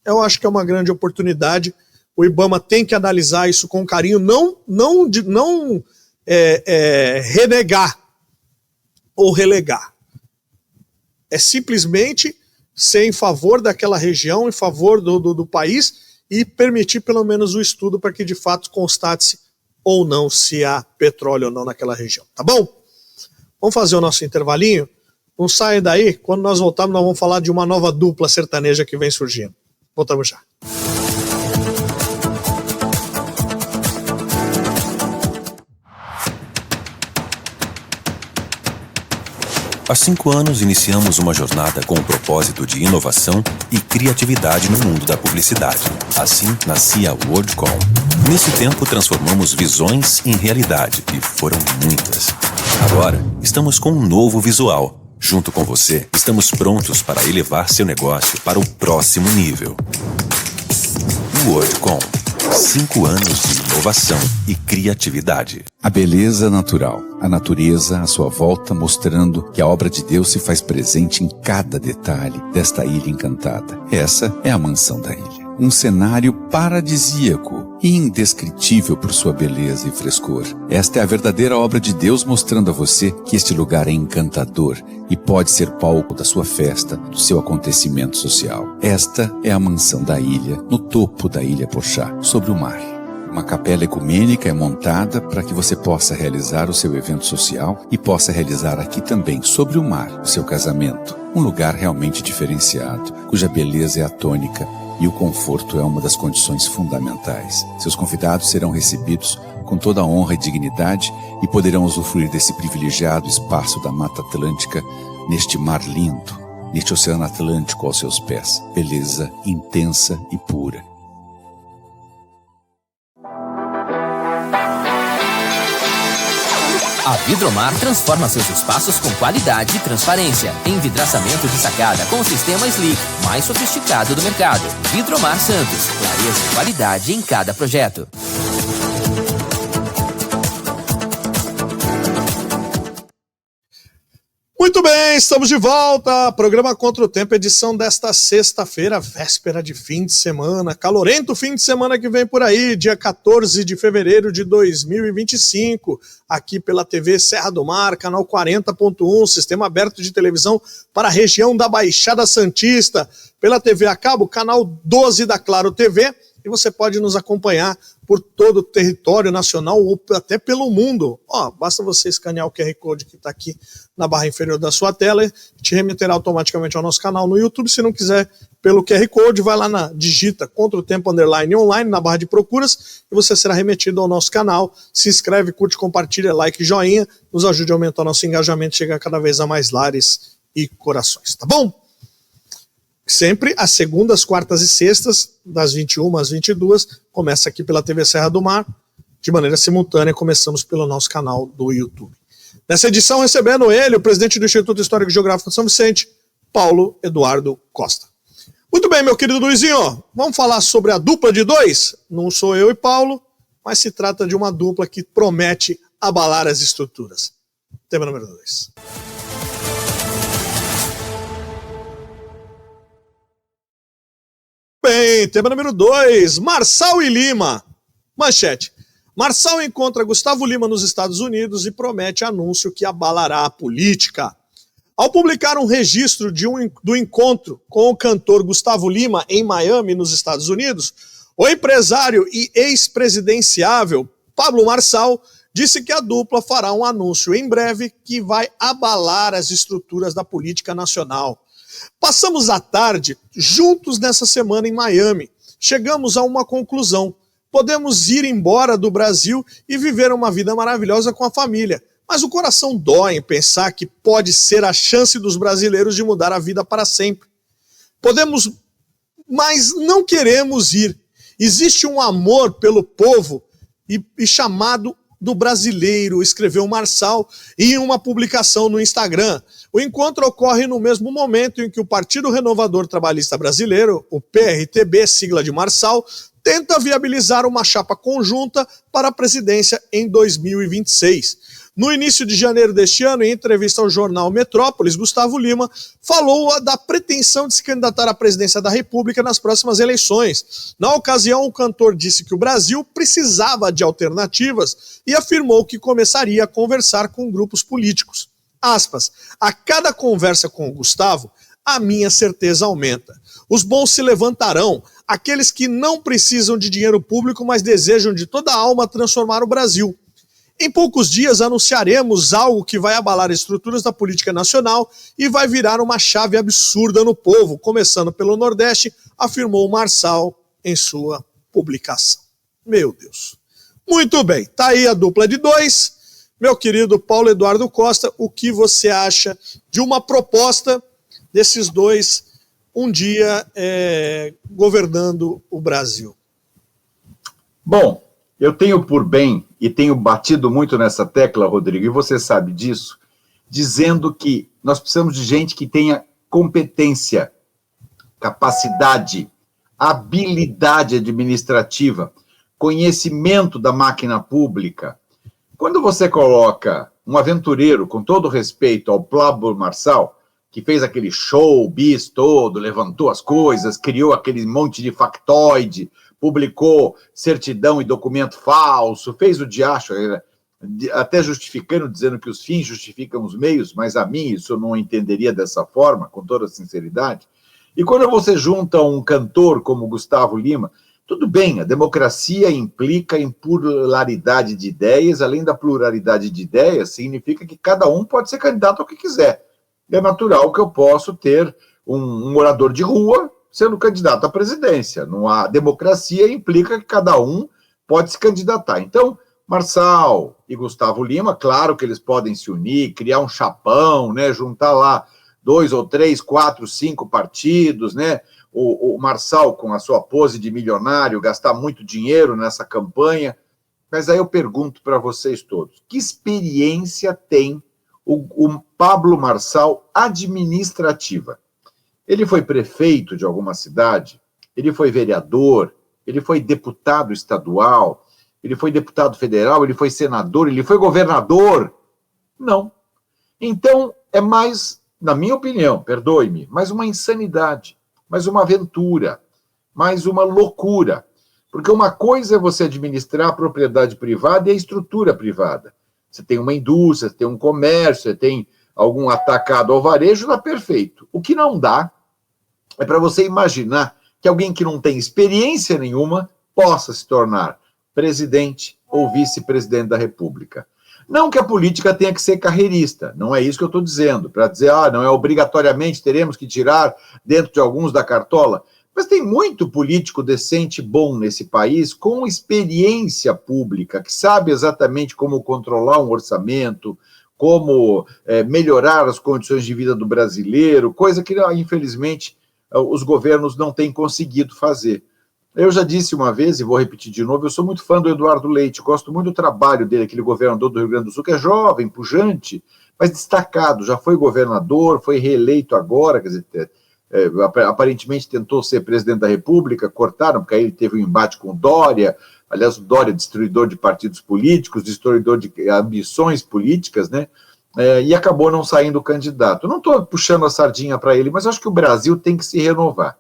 Eu acho que é uma grande oportunidade. O IBAMA tem que analisar isso com carinho, não renegar ou relegar. É simplesmente ser em favor daquela região, em favor do país e permitir pelo menos o estudo para que de fato constate-se ou não se há petróleo ou não naquela região. Tá bom? Vamos fazer o nosso intervalinho? Não saia daí, quando nós voltarmos nós vamos falar de uma nova dupla sertaneja que vem surgindo. Voltamos já. Há 5 anos, iniciamos uma jornada com o propósito de inovação e criatividade no mundo da publicidade. Assim, nascia a WorldCom. Nesse tempo, transformamos visões em realidade, e foram muitas. Agora, estamos com um novo visual. Junto com você, estamos prontos para elevar seu negócio para o próximo nível. WorldCom. 5 anos de inovação e criatividade. A beleza natural, a natureza à sua volta mostrando que a obra de Deus se faz presente em cada detalhe desta ilha encantada. Essa é a mansão da ilha. Um cenário paradisíaco e indescritível por sua beleza e frescor. Esta é a verdadeira obra de Deus mostrando a você que este lugar é encantador e pode ser palco da sua festa, do seu acontecimento social. Esta é a mansão da ilha, no topo da Ilha Porchá, sobre o mar. Uma capela ecumênica é montada para que você possa realizar o seu evento social e possa realizar aqui também, sobre o mar, o seu casamento. Um lugar realmente diferenciado, cuja beleza é a tônica e o conforto é uma das condições fundamentais. Seus convidados serão recebidos com toda a honra e dignidade e poderão usufruir desse privilegiado espaço da Mata Atlântica neste mar lindo, neste Oceano Atlântico aos seus pés. Beleza intensa e pura. A Vidromar transforma seus espaços com qualidade e transparência. Envidraçamento de sacada com o sistema Slick, mais sofisticado do mercado. Vidromar Santos, clareza e qualidade em cada projeto. Muito bem, estamos de volta. Programa Contra o Tempo, edição desta sexta-feira, véspera de fim de semana. Calorento fim de semana que vem por aí, dia 14 de fevereiro de 2025. Aqui pela TV Serra do Mar, canal 40.1, sistema aberto de televisão para a região da Baixada Santista. Pela TV a cabo, canal 12 da Claro TV. E você pode nos acompanhar por todo o território nacional ou até pelo mundo. Basta você escanear o QR Code que está aqui na barra inferior da sua tela e te remeterá automaticamente ao nosso canal no YouTube. Se não quiser pelo QR Code, vai lá digita Contra o Tempo _online na barra de procuras e você será remetido ao nosso canal. Se inscreve, curte, compartilha, like, joinha, nos ajude a aumentar o nosso engajamento, chegar cada vez a mais lares e corações, tá bom? Sempre às segundas, quartas e sextas, das 21 às 22, começa aqui pela TV Serra do Mar. De maneira simultânea, começamos pelo nosso canal do YouTube. Nessa edição, recebendo ele, o presidente do Instituto Histórico e Geográfico de São Vicente, Paulo Eduardo Costa. Muito bem, meu querido Luizinho, vamos falar sobre a dupla de dois? Não sou eu e Paulo, mas se trata de uma dupla que promete abalar as estruturas. Tema número 2. Bem, tema número 2, Marçal e Lima. Manchete. Marçal encontra Gustavo Lima nos Estados Unidos e promete anúncio que abalará a política. Ao publicar um registro do encontro com o cantor Gustavo Lima em Miami, nos Estados Unidos, o empresário e ex-presidenciável Pablo Marçal disse que a dupla fará um anúncio em breve que vai abalar as estruturas da política nacional. Passamos a tarde juntos nessa semana em Miami. Chegamos a uma conclusão. Podemos ir embora do Brasil e viver uma vida maravilhosa com a família. Mas o coração dói em pensar que pode ser a chance dos brasileiros de mudar a vida para sempre. Podemos, mas não queremos ir. Existe um amor pelo povo e chamado do brasileiro, escreveu Marçal em uma publicação no Instagram. O encontro ocorre no mesmo momento em que o Partido Renovador Trabalhista Brasileiro, o PRTB, sigla de Marçal, tenta viabilizar uma chapa conjunta para a presidência em 2026. No início de janeiro deste ano, em entrevista ao jornal Metrópolis, Gustavo Lima falou da pretensão de se candidatar à presidência da República nas próximas eleições. Na ocasião, o cantor disse que o Brasil precisava de alternativas e afirmou que começaria a conversar com grupos políticos. Aspas, a cada conversa com o Gustavo, a minha certeza aumenta. Os bons se levantarão, aqueles que não precisam de dinheiro público, mas desejam de toda a alma transformar o Brasil. Em poucos dias anunciaremos algo que vai abalar estruturas da política nacional e vai virar uma chave absurda no povo, começando pelo Nordeste, afirmou Marçal em sua publicação. Meu Deus. Muito bem, tá aí a dupla de dois. Meu querido Paulo Eduardo Costa, o que você acha de uma proposta desses dois um dia governando o Brasil? Bom, eu tenho por bem, e tenho batido muito nessa tecla, Rodrigo, e você sabe disso, dizendo que nós precisamos de gente que tenha competência, capacidade, habilidade administrativa, conhecimento da máquina pública. Quando você coloca um aventureiro, com todo respeito ao Pablo Marçal, que fez aquele showbiz todo, levantou as coisas, criou aquele monte de factoide, publicou certidão e documento falso, fez o diacho, até justificando, dizendo que os fins justificam os meios, mas a mim isso eu não entenderia dessa forma, com toda sinceridade. E quando você junta um cantor como Gustavo Lima, tudo bem, a democracia implica em pluralidade de ideias, além da pluralidade de ideias, significa que cada um pode ser candidato ao que quiser. É natural que eu possa ter um morador de rua sendo candidato à presidência. A democracia implica que cada um pode se candidatar. Então, Marçal e Gustavo Lima, claro que eles podem se unir, criar um chapão, né, juntar lá 2 ou 3, 4, 5 partidos, né? O Marçal, com a sua pose de milionário, gastar muito dinheiro nessa campanha. Mas aí eu pergunto para vocês todos, que experiência tem o Pablo Marçal administrativa? Ele foi prefeito de alguma cidade, ele foi vereador, ele foi deputado estadual, ele foi deputado federal, ele foi senador, ele foi governador? Não. Então, é mais, na minha opinião, perdoe-me, mais uma insanidade, mais uma aventura, mais uma loucura. Porque uma coisa é você administrar a propriedade privada e a estrutura privada. Você tem uma indústria, você tem um comércio, você tem algum atacado ao varejo, dá perfeito. O que não dá é para você imaginar que alguém que não tem experiência nenhuma possa se tornar presidente ou vice-presidente da República. Não que a política tenha que ser carreirista, não é isso que eu estou dizendo, para dizer, não é obrigatoriamente, teremos que tirar dentro de alguns da cartola, mas tem muito político decente bom nesse país, com experiência pública, que sabe exatamente como controlar um orçamento, como melhorar as condições de vida do brasileiro, coisa que, infelizmente, os governos não têm conseguido fazer. Eu já disse uma vez, e vou repetir de novo, eu sou muito fã do Eduardo Leite, gosto muito do trabalho dele, aquele governador do Rio Grande do Sul, que é jovem, pujante, mas destacado, já foi governador, foi reeleito agora, quer dizer, aparentemente tentou ser presidente da República, cortaram, porque aí ele teve um embate com o Dória, aliás, o Dória é destruidor de partidos políticos, destruidor de ambições políticas, né? E acabou não saindo candidato. Não estou puxando a sardinha para ele, mas acho que o Brasil tem que se renovar.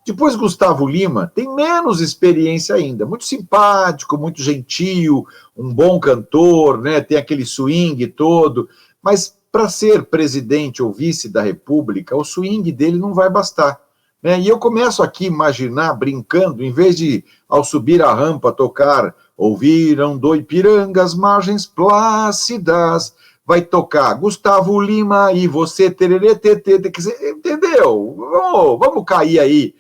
Depois, Gustavo Lima tem menos experiência ainda, muito simpático, muito gentil, um bom cantor, né? Tem aquele swing todo, mas para ser presidente ou vice da República, o swing dele não vai bastar. Né? E eu começo aqui a imaginar, brincando, em vez de, ao subir a rampa, tocar "Ouviram do Ipiranga as margens plácidas", vai tocar Gustavo Lima e você, tererê, tetê, entendeu? Vamos cair aí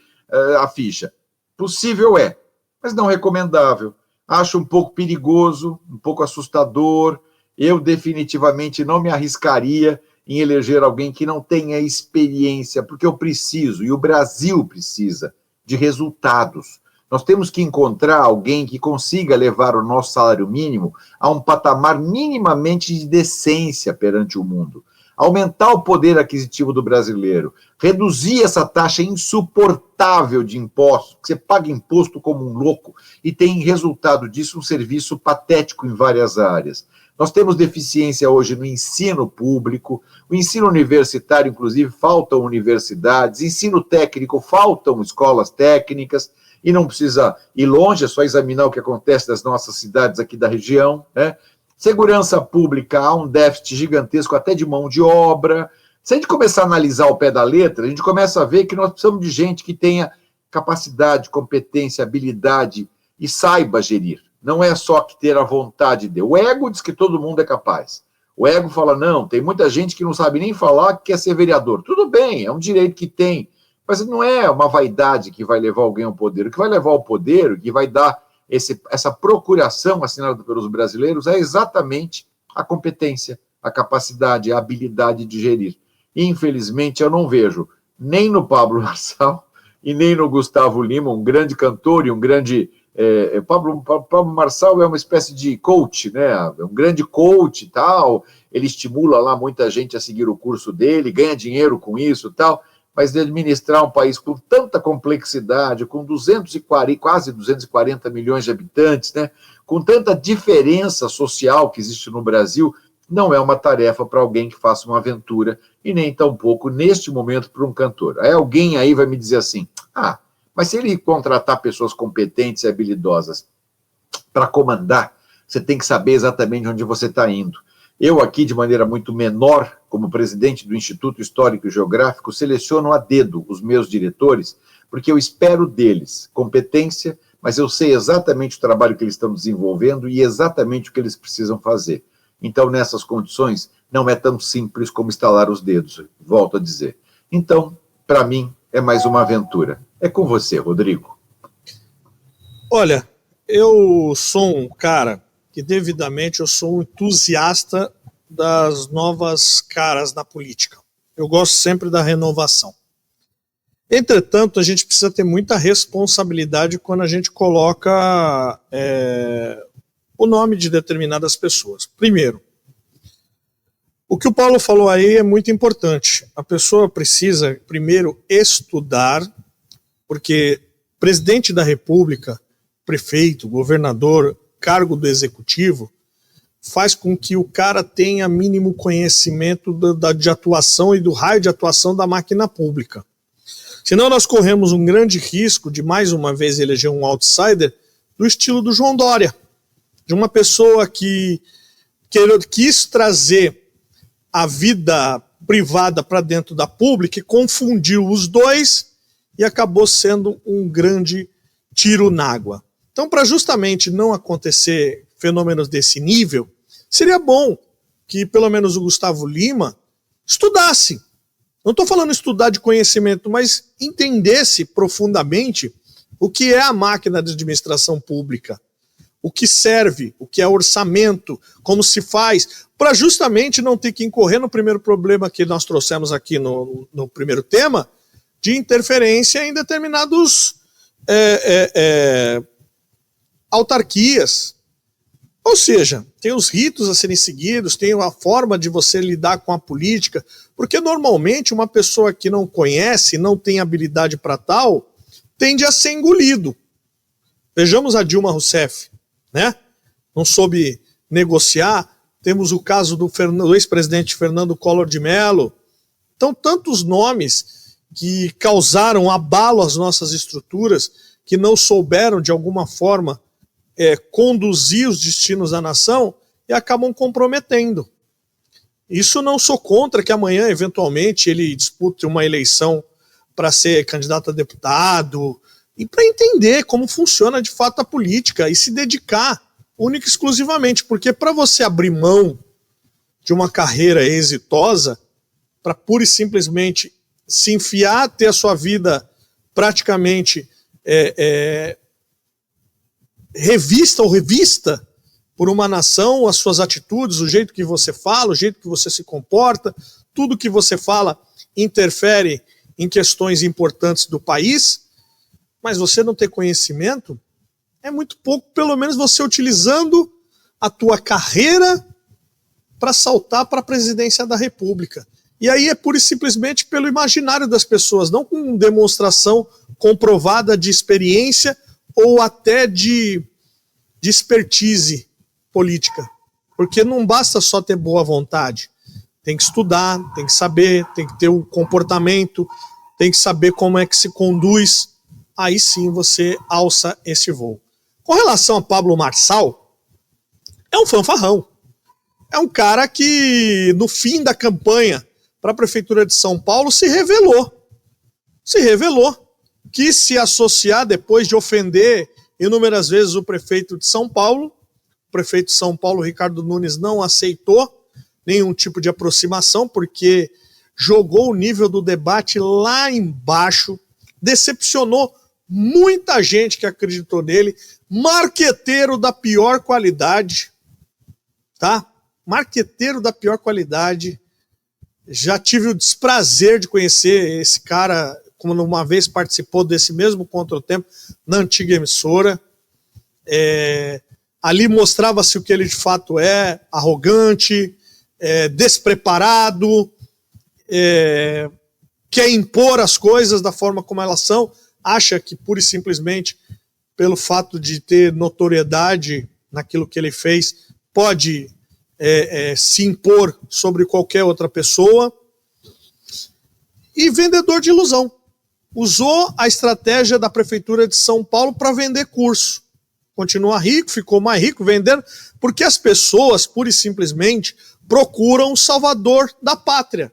a ficha. Possível é, mas não recomendável. Acho um pouco perigoso, um pouco assustador. Eu definitivamente não me arriscaria em eleger alguém que não tenha experiência, porque eu preciso, e o Brasil precisa, de resultados. Nós temos que encontrar alguém que consiga levar o nosso salário mínimo a um patamar minimamente de decência perante o mundo. Aumentar o poder aquisitivo do brasileiro, reduzir essa taxa insuportável de impostos, que você paga imposto como um louco, e tem resultado disso um serviço patético em várias áreas. Nós temos deficiência hoje no ensino público, o ensino universitário, inclusive, faltam universidades, ensino técnico, faltam escolas técnicas, e não precisa ir longe, é só examinar o que acontece nas nossas cidades aqui da região, né? Segurança pública, há um déficit gigantesco até de mão de obra. Se a gente começar a analisar o pé da letra, a gente começa a ver que nós precisamos de gente que tenha capacidade, competência, habilidade e saiba gerir. Não é só que ter a vontade de. O ego diz que todo mundo é capaz. O ego fala, não, tem muita gente que não sabe nem falar que quer ser vereador. Tudo bem, é um direito que tem, mas não é uma vaidade que vai levar alguém ao poder. O que vai levar ao poder, o que vai dar essa procuração assinada pelos brasileiros é exatamente a competência, a capacidade, a habilidade de gerir. Infelizmente, eu não vejo nem no Pablo Marçal e nem no Gustavo Lima, um grande cantor e um grande... Pablo Marçal é uma espécie de coach, né? É um grande coach e tal, ele estimula lá muita gente a seguir o curso dele, ganha dinheiro com isso e tal, mas de administrar um país com tanta complexidade, com quase 240 milhões de habitantes, né, com tanta diferença social que existe no Brasil, não é uma tarefa para alguém que faça uma aventura, e nem tampouco, neste momento, para um cantor. Aí alguém aí vai me dizer assim, mas se ele contratar pessoas competentes e habilidosas para comandar, você tem que saber exatamente onde você está indo. Eu aqui, de maneira muito menor, como presidente do Instituto Histórico e Geográfico, seleciono a dedo os meus diretores, porque eu espero deles competência, mas eu sei exatamente o trabalho que eles estão desenvolvendo e exatamente o que eles precisam fazer. Então, nessas condições, não é tão simples como estalar os dedos, volto a dizer. Então, para mim, é mais uma aventura. É com você, Rodrigo. Olha, eu sou um cara que devidamente eu sou um entusiasta das novas caras da política. Eu gosto sempre da renovação. Entretanto, a gente precisa ter muita responsabilidade quando a gente coloca o nome de determinadas pessoas. Primeiro, o que o Paulo falou aí é muito importante. A pessoa precisa, primeiro, estudar, porque presidente da República, prefeito, governador, cargo do executivo, faz com que o cara tenha mínimo conhecimento de atuação e do raio de atuação da máquina pública. Senão nós corremos um grande risco de, mais uma vez, eleger um outsider do estilo do João Dória, de uma pessoa que quis trazer a vida privada para dentro da pública e confundiu os dois e acabou sendo um grande tiro na água. Então, para justamente não acontecer fenômenos desse nível, seria bom que pelo menos o Gustavo Lima estudasse. Não estou falando estudar de conhecimento, mas entendesse profundamente o que é a máquina de administração pública, o que serve, o que é orçamento, como se faz, para justamente não ter que incorrer no primeiro problema que nós trouxemos aqui no primeiro tema, de interferência em determinados autarquias. Ou seja, tem os ritos a serem seguidos, tem a forma de você lidar com a política, porque normalmente uma pessoa que não conhece, não tem habilidade para tal, tende a ser engolido. Vejamos a Dilma Rousseff, né? Não soube negociar. Temos o caso do ex-presidente Fernando Collor de Mello. Então, tantos nomes que causaram abalo às nossas estruturas, que não souberam, de alguma forma, conduzir os destinos da nação e acabam comprometendo. Isso não sou contra que amanhã, eventualmente, ele dispute uma eleição para ser candidato a deputado e para entender como funciona de fato a política e se dedicar única e exclusivamente, porque para você abrir mão de uma carreira exitosa, para pura e simplesmente se enfiar, ter a sua vida praticamente revista por uma nação, as suas atitudes, o jeito que você fala, o jeito que você se comporta, tudo que você fala interfere em questões importantes do país, mas você não ter conhecimento é muito pouco, pelo menos você utilizando a tua carreira para saltar para a presidência da República. E aí é pura e simplesmente pelo imaginário das pessoas, não com demonstração comprovada de experiência ou até de expertise política. Porque não basta só ter boa vontade. Tem que estudar, tem que saber, tem que ter o comportamento, tem que saber como é que se conduz. Aí sim você alça esse voo. Com relação a Pablo Marçal, é um fanfarrão. É um cara que, no fim da campanha para a Prefeitura de São Paulo, se revelou que se associar depois de ofender inúmeras vezes o prefeito de São Paulo. O prefeito de São Paulo, Ricardo Nunes, não aceitou nenhum tipo de aproximação, porque jogou o nível do debate lá embaixo, decepcionou muita gente que acreditou nele, marqueteiro da pior qualidade, tá? Marqueteiro da pior qualidade. Já tive o desprazer de conhecer esse cara, como uma vez participou desse mesmo Contratempo na antiga emissora. Ali mostrava-se o que ele de fato é: arrogante, despreparado, quer impor as coisas da forma como elas são, acha que pura e simplesmente pelo fato de ter notoriedade naquilo que ele fez, pode se impor sobre qualquer outra pessoa. E vendedor de ilusão. Usou a estratégia da Prefeitura de São Paulo para vender curso. Continua rico, ficou mais rico vendendo, porque as pessoas, pura e simplesmente, procuram o salvador da pátria.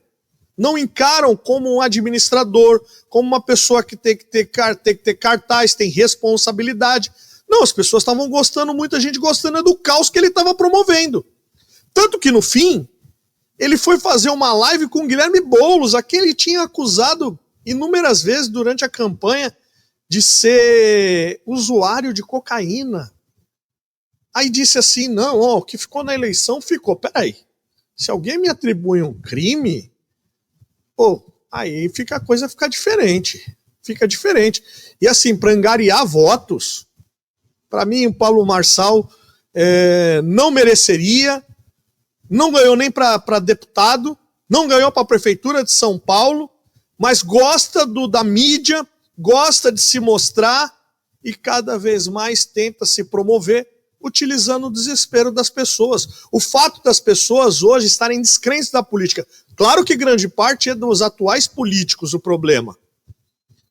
Não encaram como um administrador, como uma pessoa que tem que ter cartaz, tem responsabilidade. Não, as pessoas estavam gostando, muita gente gostando do caos que ele estava promovendo. Tanto que, no fim, ele foi fazer uma live com o Guilherme Boulos, a quem ele tinha acusado inúmeras vezes durante a campanha de ser usuário de cocaína. Aí disse assim, não, o que ficou na eleição ficou. Peraí, se alguém me atribui um crime, aí a coisa fica diferente. Fica diferente. E assim, para angariar votos, para mim o Pablo Marçal não mereceria. Não ganhou nem para deputado, não ganhou para a Prefeitura de São Paulo, mas gosta da mídia, gosta de se mostrar e cada vez mais tenta se promover utilizando o desespero das pessoas. O fato das pessoas hoje estarem descrentes da política. Claro que grande parte é dos atuais políticos o problema,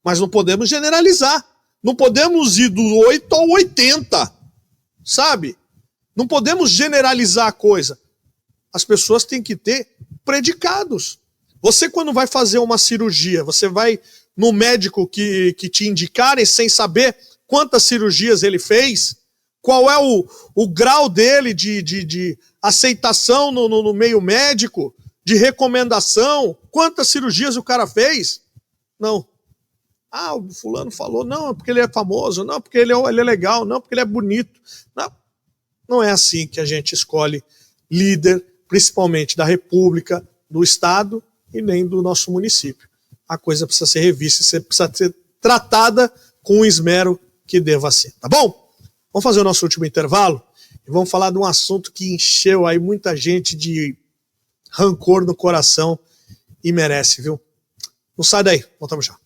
mas não podemos generalizar. Não podemos ir do 8 ao 80, sabe? Não podemos generalizar a coisa. As pessoas têm que ter predicados. Você, quando vai fazer uma cirurgia, você vai no médico que te indicarem sem saber quantas cirurgias ele fez, qual é o grau dele de aceitação no meio médico, de recomendação, quantas cirurgias o cara fez? Não. O fulano falou, não, porque ele é famoso, não, porque ele é legal, não, porque ele é bonito. Não é assim que a gente escolhe líder, principalmente da República, do Estado e nem do nosso município. A coisa precisa ser revista, precisa ser tratada com o esmero que deva ser, tá bom? Vamos fazer o nosso último intervalo e vamos falar de um assunto que encheu aí muita gente de rancor no coração e merece, viu? Não sai daí, voltamos já.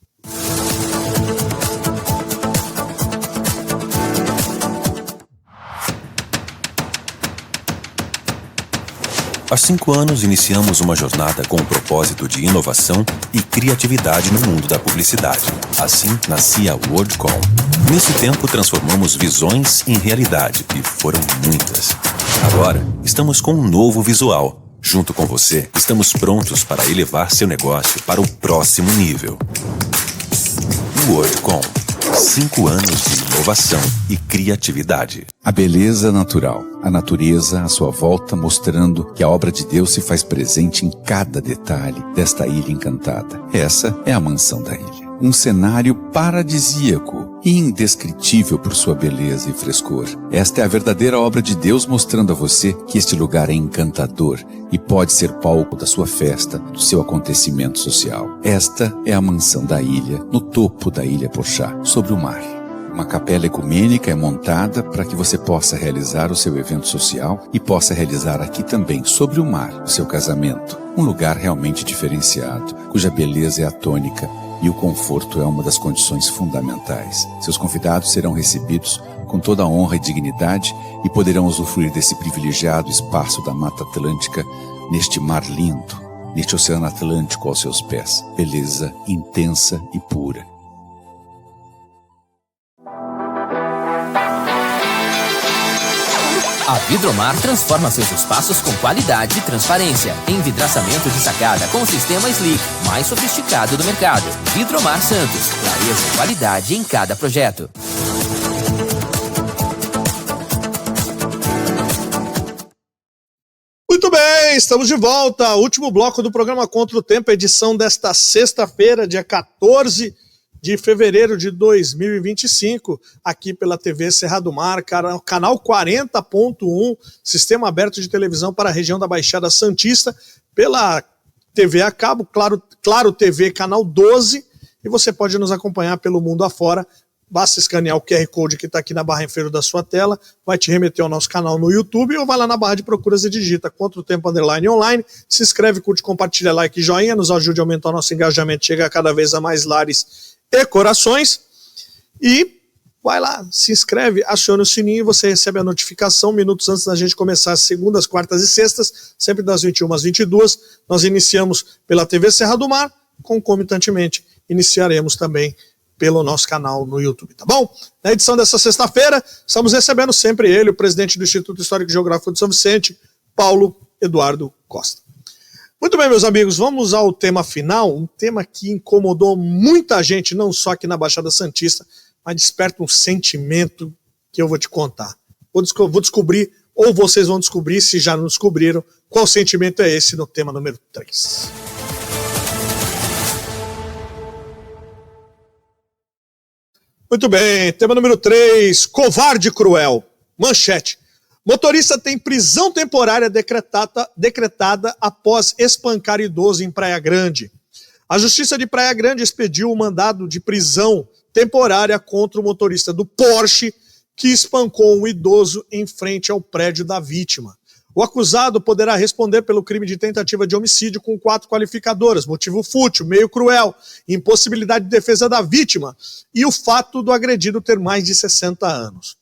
Há 5 anos, iniciamos uma jornada com o propósito de inovação e criatividade no mundo da publicidade. Assim, nascia a WorldCom. Nesse tempo, transformamos visões em realidade, e foram muitas. Agora, estamos com um novo visual. Junto com você, estamos prontos para elevar seu negócio para o próximo nível. WorldCom. 5 anos de inovação e criatividade. A beleza natural, a natureza à sua volta, mostrando que a obra de Deus se faz presente em cada detalhe desta ilha encantada. Essa é a mansão da ilha. um cenário paradisíaco e indescritível por sua beleza e frescor. Esta é a verdadeira obra de Deus, mostrando a você que este lugar é encantador e pode ser palco da sua festa, do seu acontecimento social. Esta é a mansão da ilha, no topo da Ilha Porchá, sobre o mar. Uma capela ecumênica é montada para que você possa realizar o seu evento social e possa realizar aqui também, sobre o mar, o seu casamento. Um lugar realmente diferenciado, cuja beleza é a tônica e o conforto é uma das condições fundamentais. Seus convidados serão recebidos com toda a honra e dignidade e poderão usufruir desse privilegiado espaço da Mata Atlântica neste mar lindo, neste Oceano Atlântico aos seus pés. Beleza intensa e pura. A Vidromar transforma seus espaços com qualidade e transparência. Envidraçamento de sacada com o sistema Slick, mais sofisticado do mercado. Vidromar Santos, clareza e qualidade em cada projeto. Muito bem, estamos de volta. Último bloco do programa Contra o Tempo, edição desta sexta-feira, dia 14 de fevereiro de 2025, aqui pela TV Serra do Mar, canal 40.1, sistema aberto de televisão para a região da Baixada Santista, pela TV a cabo, Claro TV, canal 12, e você pode nos acompanhar pelo mundo afora. Basta escanear o QR Code que está aqui na barra inferior da sua tela, vai te remeter ao nosso canal no YouTube, ou vai lá na barra de procuras e digita Contra o Tempo _online, se inscreve, curte, compartilha, like e joinha, nos ajude a aumentar o nosso engajamento, chega cada vez a mais lares e corações, e vai lá, se inscreve, aciona o sininho e você recebe a notificação minutos antes da gente começar as segundas, quartas e sextas, sempre das 21 às 22, nós iniciamos pela TV Serra do Mar, concomitantemente iniciaremos também pelo nosso canal no YouTube, tá bom? Na edição dessa sexta-feira, estamos recebendo sempre ele, o presidente do Instituto Histórico e Geográfico de São Vicente, Paulo Eduardo Costa. Muito bem, meus amigos, vamos ao tema final, um tema que incomodou muita gente, não só aqui na Baixada Santista, mas desperta um sentimento que eu vou te contar. Vou descobrir, ou vocês vão descobrir, se já não descobriram, qual sentimento é esse no tema número 3. Muito bem, tema número 3, covarde cruel. Manchete. Motorista tem prisão temporária decretada após espancar idoso em Praia Grande. A Justiça de Praia Grande expediu um mandado de prisão temporária contra o motorista do Porsche que espancou um idoso em frente ao prédio da vítima. O acusado poderá responder pelo crime de tentativa de homicídio com 4 qualificadoras: motivo fútil, meio cruel, impossibilidade de defesa da vítima e o fato do agredido ter mais de 60 anos.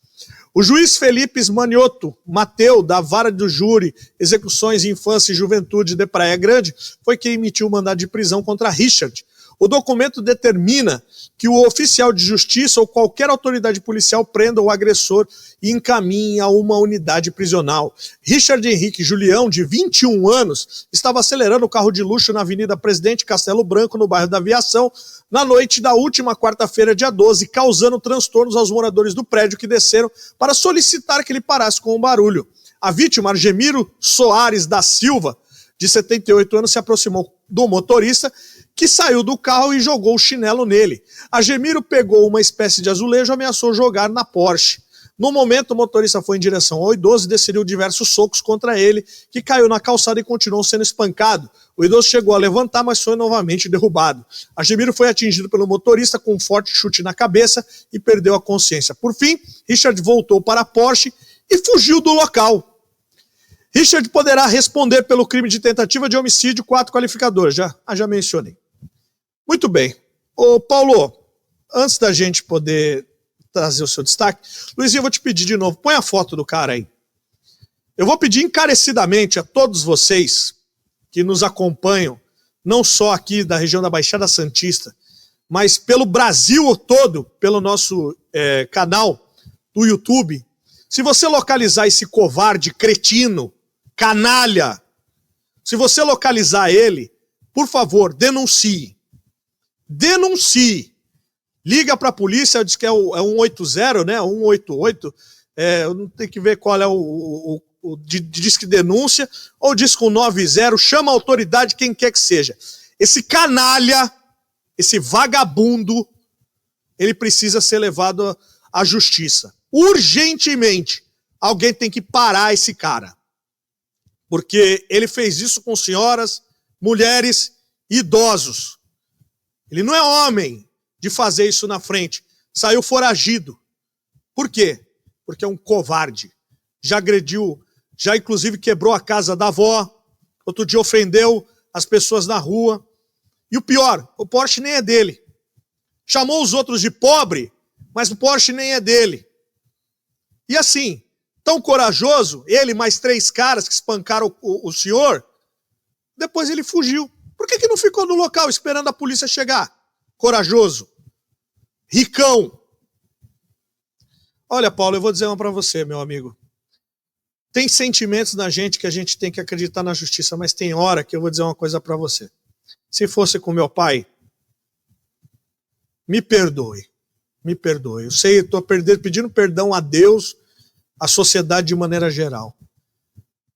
O juiz Felipe Manioto Mateu, da Vara do Júri, Execuções de Infância e Juventude de Praia Grande, foi quem emitiu o mandado de prisão contra Richard. O documento determina que o oficial de justiça ou qualquer autoridade policial prenda o agressor e encaminhe a uma unidade prisional. Richard Henrique Julião, de 21 anos, estava acelerando o carro de luxo na Avenida Presidente Castelo Branco, no bairro da Aviação, na noite da última quarta-feira, dia 12, causando transtornos aos moradores do prédio que desceram para solicitar que ele parasse com o barulho. A vítima, Argemiro Soares da Silva, de 78 anos, se aproximou do motorista, que saiu do carro e jogou o chinelo nele. Argemiro pegou uma espécie de azulejo e ameaçou jogar na Porsche. No momento, o motorista foi em direção ao idoso e desferiu diversos socos contra ele, que caiu na calçada e continuou sendo espancado. O idoso chegou a levantar, mas foi novamente derrubado. Argemiro foi atingido pelo motorista com um forte chute na cabeça e perdeu a consciência. Por fim, Richard voltou para a Porsche e fugiu do local. Richard poderá responder pelo crime de tentativa de homicídio, 4 qualificadoras. Já mencionei. Muito bem. Ô, Paulo, antes da gente poder trazer o seu destaque, Luizinho, eu vou te pedir de novo, põe a foto do cara aí. Eu vou pedir encarecidamente a todos vocês que nos acompanham, não só aqui da região da Baixada Santista, mas pelo Brasil todo, pelo nosso canal do YouTube, se você localizar esse covarde, cretino, canalha, se você localizar ele, por favor, denuncie. Denuncie. Liga para a polícia, diz que é o 180, né? 188. Eu não tenho que ver qual é o disque denúncia, ou diz com 90, chama a autoridade, quem quer que seja. Esse canalha esse vagabundo, ele precisa ser levado à justiça. Urgentemente, alguém tem que parar esse cara. Porque ele fez isso com senhoras, mulheres e idosos. Ele não é homem de fazer isso na frente. Saiu foragido. Por quê? Porque é um covarde. Já agrediu, já inclusive quebrou a casa da avó. Outro dia ofendeu as pessoas na rua. E o pior, o Porsche nem é dele. Chamou os outros de pobre, mas o Porsche nem é dele. E assim, tão corajoso, ele mais 3 caras que espancaram o senhor, depois ele fugiu. Por que não ficou no local esperando a polícia chegar? Corajoso. Ricão. Olha, Paulo, eu vou dizer uma para você, meu amigo. Tem sentimentos na gente que a gente tem que acreditar na justiça, mas tem hora que eu vou dizer uma coisa para você. Se fosse com meu pai, me perdoe. Me perdoe. Eu sei, estou pedindo perdão a Deus, à sociedade de maneira geral.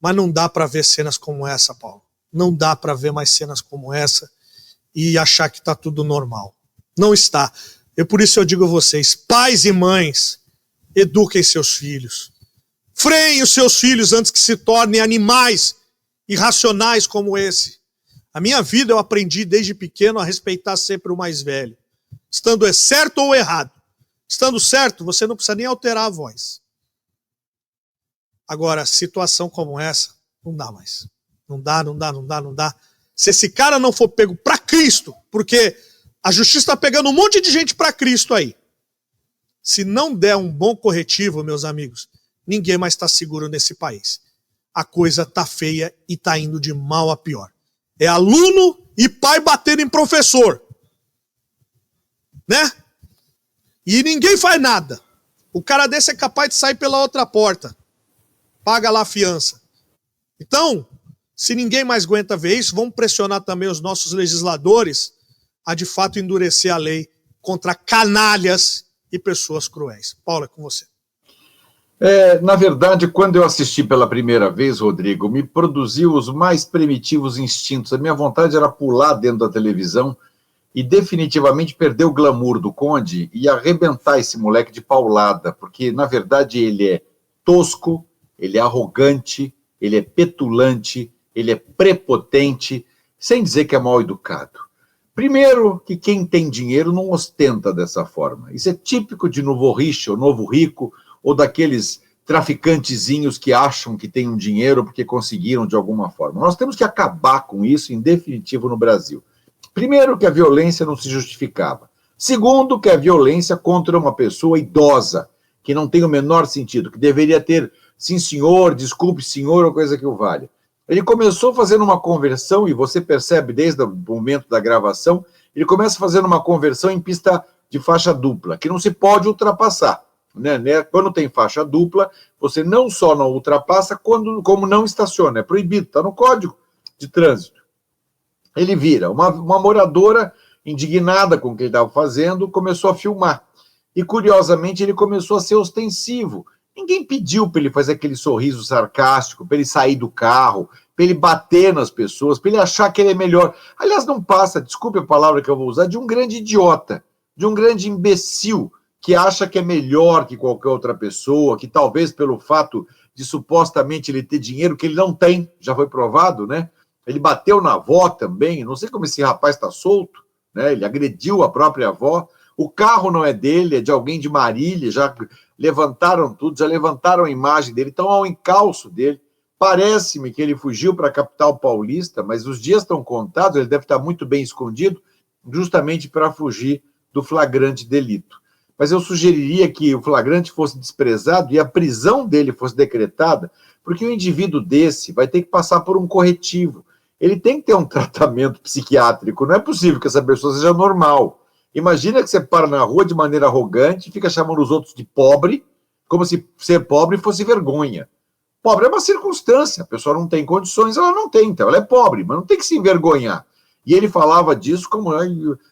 Mas não dá para ver cenas como essa, Paulo. Não dá para ver mais cenas como essa e achar que está tudo normal. Não está. Por isso eu digo a vocês, pais e mães, eduquem seus filhos. Freiem os seus filhos antes que se tornem animais irracionais como esse. A minha vida eu aprendi desde pequeno a respeitar sempre o mais velho. Estando certo ou errado. Estando certo, você não precisa nem alterar a voz. Agora, situação como essa, não dá mais. Não dá. Se esse cara não for pego para Cristo, porque a justiça está pegando um monte de gente para Cristo aí. Se não der um bom corretivo, meus amigos, ninguém mais está seguro nesse país. A coisa tá feia e tá indo de mal a pior. É aluno e pai batendo em professor. Né? E ninguém faz nada. O cara desse é capaz de sair pela outra porta. Paga lá a fiança. Então, se ninguém mais aguenta ver isso, vamos pressionar também os nossos legisladores a de fato endurecer a lei contra canalhas e pessoas cruéis. Paulo, é com você. Na verdade, quando eu assisti pela primeira vez, Rodrigo, me produziu os mais primitivos instintos. A minha vontade era pular dentro da televisão e definitivamente perder o glamour do Conde e arrebentar esse moleque de paulada, porque, na verdade, ele é tosco, ele é arrogante, ele é petulante, ele é prepotente, sem dizer que é mal educado. Primeiro, que quem tem dinheiro não ostenta dessa forma. Isso é típico de novo rico, novo rico, ou daqueles traficantezinhos que acham que têm um dinheiro porque conseguiram de alguma forma. Nós temos que acabar com isso, em definitivo, no Brasil. Primeiro, que a violência não se justificava. Segundo, que a violência contra uma pessoa idosa, que não tem o menor sentido, que deveria ter, sim senhor, desculpe senhor, ou coisa que o valha. Ele começou fazendo uma conversão, e você percebe desde o momento da gravação, ele começa fazendo uma conversão em pista de faixa dupla, que não se pode ultrapassar. Né? Quando tem faixa dupla, você não só não ultrapassa, como não estaciona. É proibido, está no Código de Trânsito. Ele vira. Uma moradora, indignada com o que ele estava fazendo, começou a filmar. E, curiosamente, ele começou a ser ostensivo. Ninguém pediu para ele fazer aquele sorriso sarcástico, para ele sair do carro, para ele bater nas pessoas, para ele achar que ele é melhor. Aliás, não passa, desculpe a palavra que eu vou usar, de um grande idiota, de um grande imbecil, que acha que é melhor que qualquer outra pessoa, que talvez pelo fato de supostamente ele ter dinheiro, que ele não tem, já foi provado, né? Ele bateu na avó também, não sei como esse rapaz está solto, né? Ele agrediu a própria avó. O carro não é dele, é de alguém de Marília, já levantaram tudo, já levantaram a imagem dele, estão ao encalço dele. Parece-me que ele fugiu para a capital paulista, mas os dias estão contados, ele deve estar muito bem escondido, justamente para fugir do flagrante delito. Mas eu sugeriria que o flagrante fosse desprezado e a prisão dele fosse decretada, porque o indivíduo desse vai ter que passar por um corretivo. Ele tem que ter um tratamento psiquiátrico, não é possível que essa pessoa seja normal. Imagina que você para na rua de maneira arrogante, fica chamando os outros de pobre, como se ser pobre fosse vergonha. Pobre é uma circunstância, a pessoa não tem condições, ela não tem, então ela é pobre, mas não tem que se envergonhar. E ele falava disso como,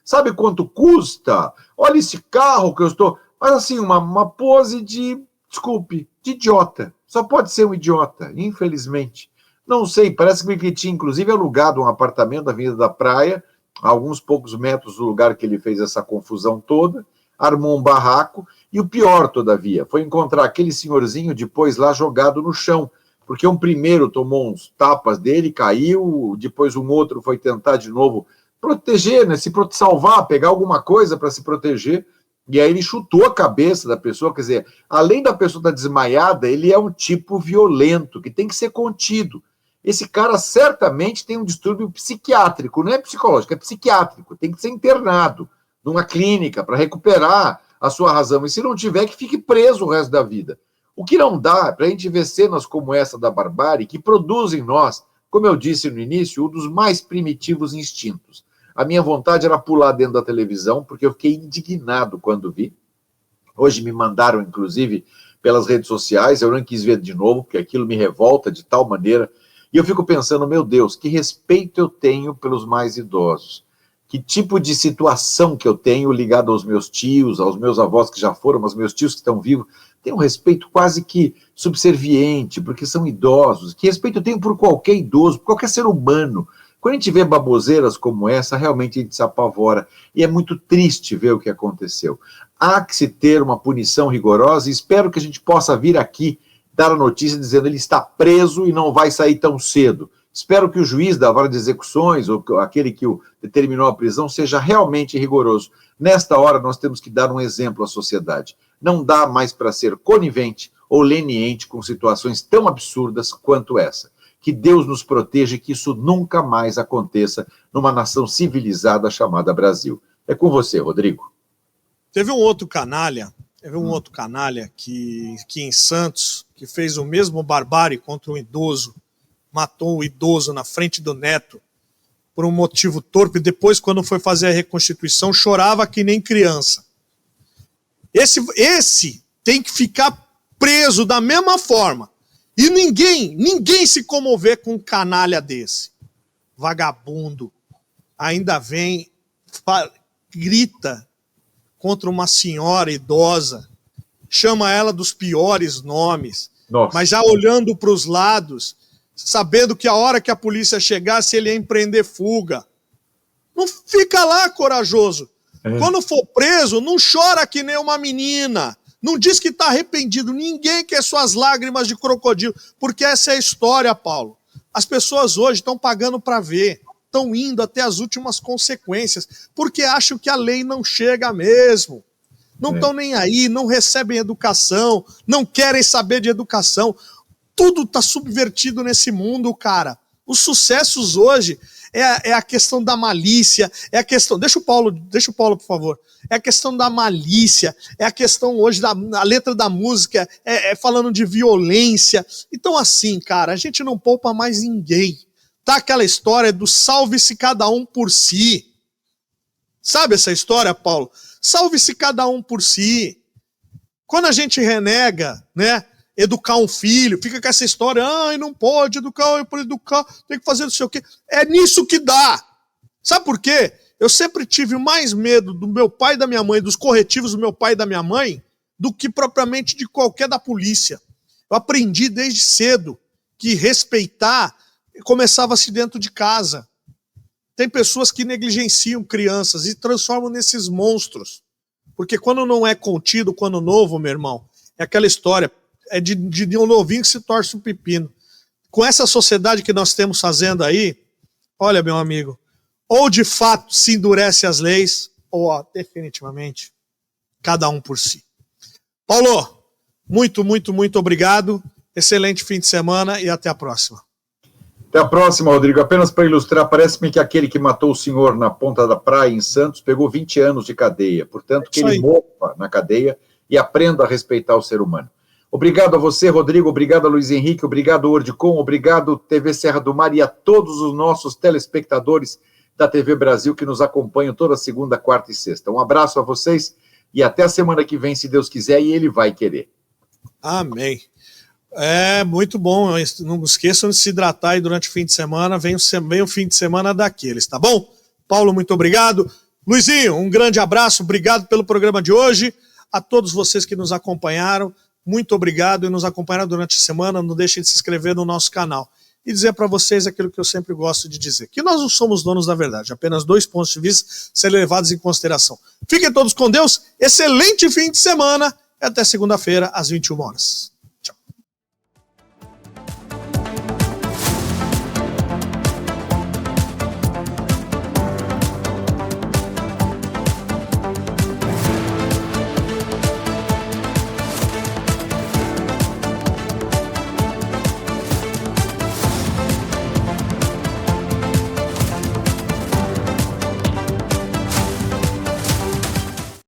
sabe quanto custa? Olha esse carro que eu estou... Mas assim, uma pose de, desculpe, de idiota. Só pode ser um idiota, infelizmente. Não sei, parece que ele tinha inclusive alugado um apartamento na Avenida da Praia, a alguns poucos metros do lugar que ele fez essa confusão toda, armou um barraco, e o pior, todavia, foi encontrar aquele senhorzinho depois lá jogado no chão, porque um primeiro tomou uns tapas dele, caiu, depois um outro foi tentar de novo proteger, né, se salvar, pegar alguma coisa para se proteger, e aí ele chutou a cabeça da pessoa. Quer dizer, além da pessoa estar desmaiada, ele é um tipo violento, que tem que ser contido. Esse cara certamente tem um distúrbio psiquiátrico, não é psicológico, é psiquiátrico, tem que ser internado numa clínica para recuperar a sua razão, e se não tiver, que fique preso o resto da vida. O que não dá para a gente ver cenas como essa da barbárie, que produz em nós, como eu disse no início, um dos mais primitivos instintos. A minha vontade era pular dentro da televisão, porque eu fiquei indignado quando vi. Hoje me mandaram, inclusive, pelas redes sociais, eu não quis ver de novo, porque aquilo me revolta de tal maneira. E eu fico pensando, meu Deus, que respeito eu tenho pelos mais idosos. Que tipo de situação que eu tenho ligado aos meus tios, aos meus avós que já foram, aos meus tios que estão vivos. Tenho um respeito quase que subserviente, porque são idosos. Que respeito eu tenho por qualquer idoso, por qualquer ser humano. Quando a gente vê baboseiras como essa, realmente a gente se apavora. E é muito triste ver o que aconteceu. Há que se ter uma punição rigorosa, e espero que a gente possa vir aqui dar a notícia dizendo que ele está preso e não vai sair tão cedo. Espero que o juiz da vara de execuções, ou aquele que o determinou a prisão, seja realmente rigoroso. Nesta hora, nós temos que dar um exemplo à sociedade. Não dá mais para ser conivente ou leniente com situações tão absurdas quanto essa. Que Deus nos proteja e que isso nunca mais aconteça numa nação civilizada chamada Brasil. É com você, Rodrigo. Teve um outro canalha que em Santos, que fez o mesmo barbárie contra um idoso, matou o idoso na frente do neto por um motivo torpe. Depois, quando foi fazer a reconstituição, chorava que nem criança. Esse tem que ficar preso da mesma forma. E ninguém se comover com um canalha desse. Vagabundo. Ainda vem, grita contra uma senhora idosa, chama ela dos piores nomes. Nossa. Mas já olhando para os lados, sabendo que a hora que a polícia chegasse, ele ia empreender fuga. Não fica lá, corajoso. Quando for preso, não chora que nem uma menina. Não diz que está arrependido. Ninguém quer suas lágrimas de crocodilo. Porque essa é a história, Paulo. As pessoas hoje estão pagando para ver. Estão indo até as últimas consequências. Porque acham que a lei não chega mesmo. Não estão nem aí, não recebem educação, não querem saber de educação. Tudo está subvertido nesse mundo, cara. Os sucessos hoje é a questão da malícia, é a questão... Deixa o Paulo, por favor. É a questão da malícia, é a questão hoje a letra da música, falando de violência. Então, assim, cara, a gente não poupa mais ninguém. Tá aquela história do salve-se cada um por si. Sabe essa história, Paulo? Salve-se cada um por si. Quando a gente renega, né, educar um filho, fica com essa história, não pode educar, tem que fazer não sei o quê. É nisso que dá. Sabe por quê? Eu sempre tive mais medo do meu pai e da minha mãe, dos corretivos do meu pai e da minha mãe, do que propriamente de qualquer da polícia. Eu aprendi desde cedo que respeitar começava-se dentro de casa. Tem pessoas que negligenciam crianças e transformam nesses monstros. Porque quando não é contido, quando novo, meu irmão, é aquela história, é de um novinho que se torce um pepino. Com essa sociedade que nós temos fazendo aí, olha, meu amigo, ou de fato se endurece as leis, ou definitivamente, cada um por si. Paulo, muito, muito, muito obrigado. Excelente fim de semana e até a próxima. Até a próxima, Rodrigo. Apenas para ilustrar, parece-me que aquele que matou o senhor na ponta da praia em Santos pegou 20 anos de cadeia. Portanto, que ele morra na cadeia e aprenda a respeitar o ser humano. Obrigado a você, Rodrigo. Obrigado a Luiz Henrique. Obrigado, Wordcom. Obrigado, TV Serra do Mar, e a todos os nossos telespectadores da TV Brasil que nos acompanham toda segunda, quarta e sexta. Um abraço a vocês e até a semana que vem, se Deus quiser, e Ele vai querer. Amém. É muito bom, não esqueçam de se hidratar aí durante o fim de semana, vem o fim de semana daqueles, tá bom? Paulo, muito obrigado. Luizinho, um grande abraço, obrigado pelo programa de hoje. A todos vocês que nos acompanharam, muito obrigado e nos acompanharam durante a semana, não deixem de se inscrever no nosso canal. e dizer para vocês aquilo que eu sempre gosto de dizer, que nós não somos donos da verdade, apenas 2 pontos de vista serem levados em consideração. Fiquem todos com Deus, excelente fim de semana, e até segunda-feira, às 21 horas.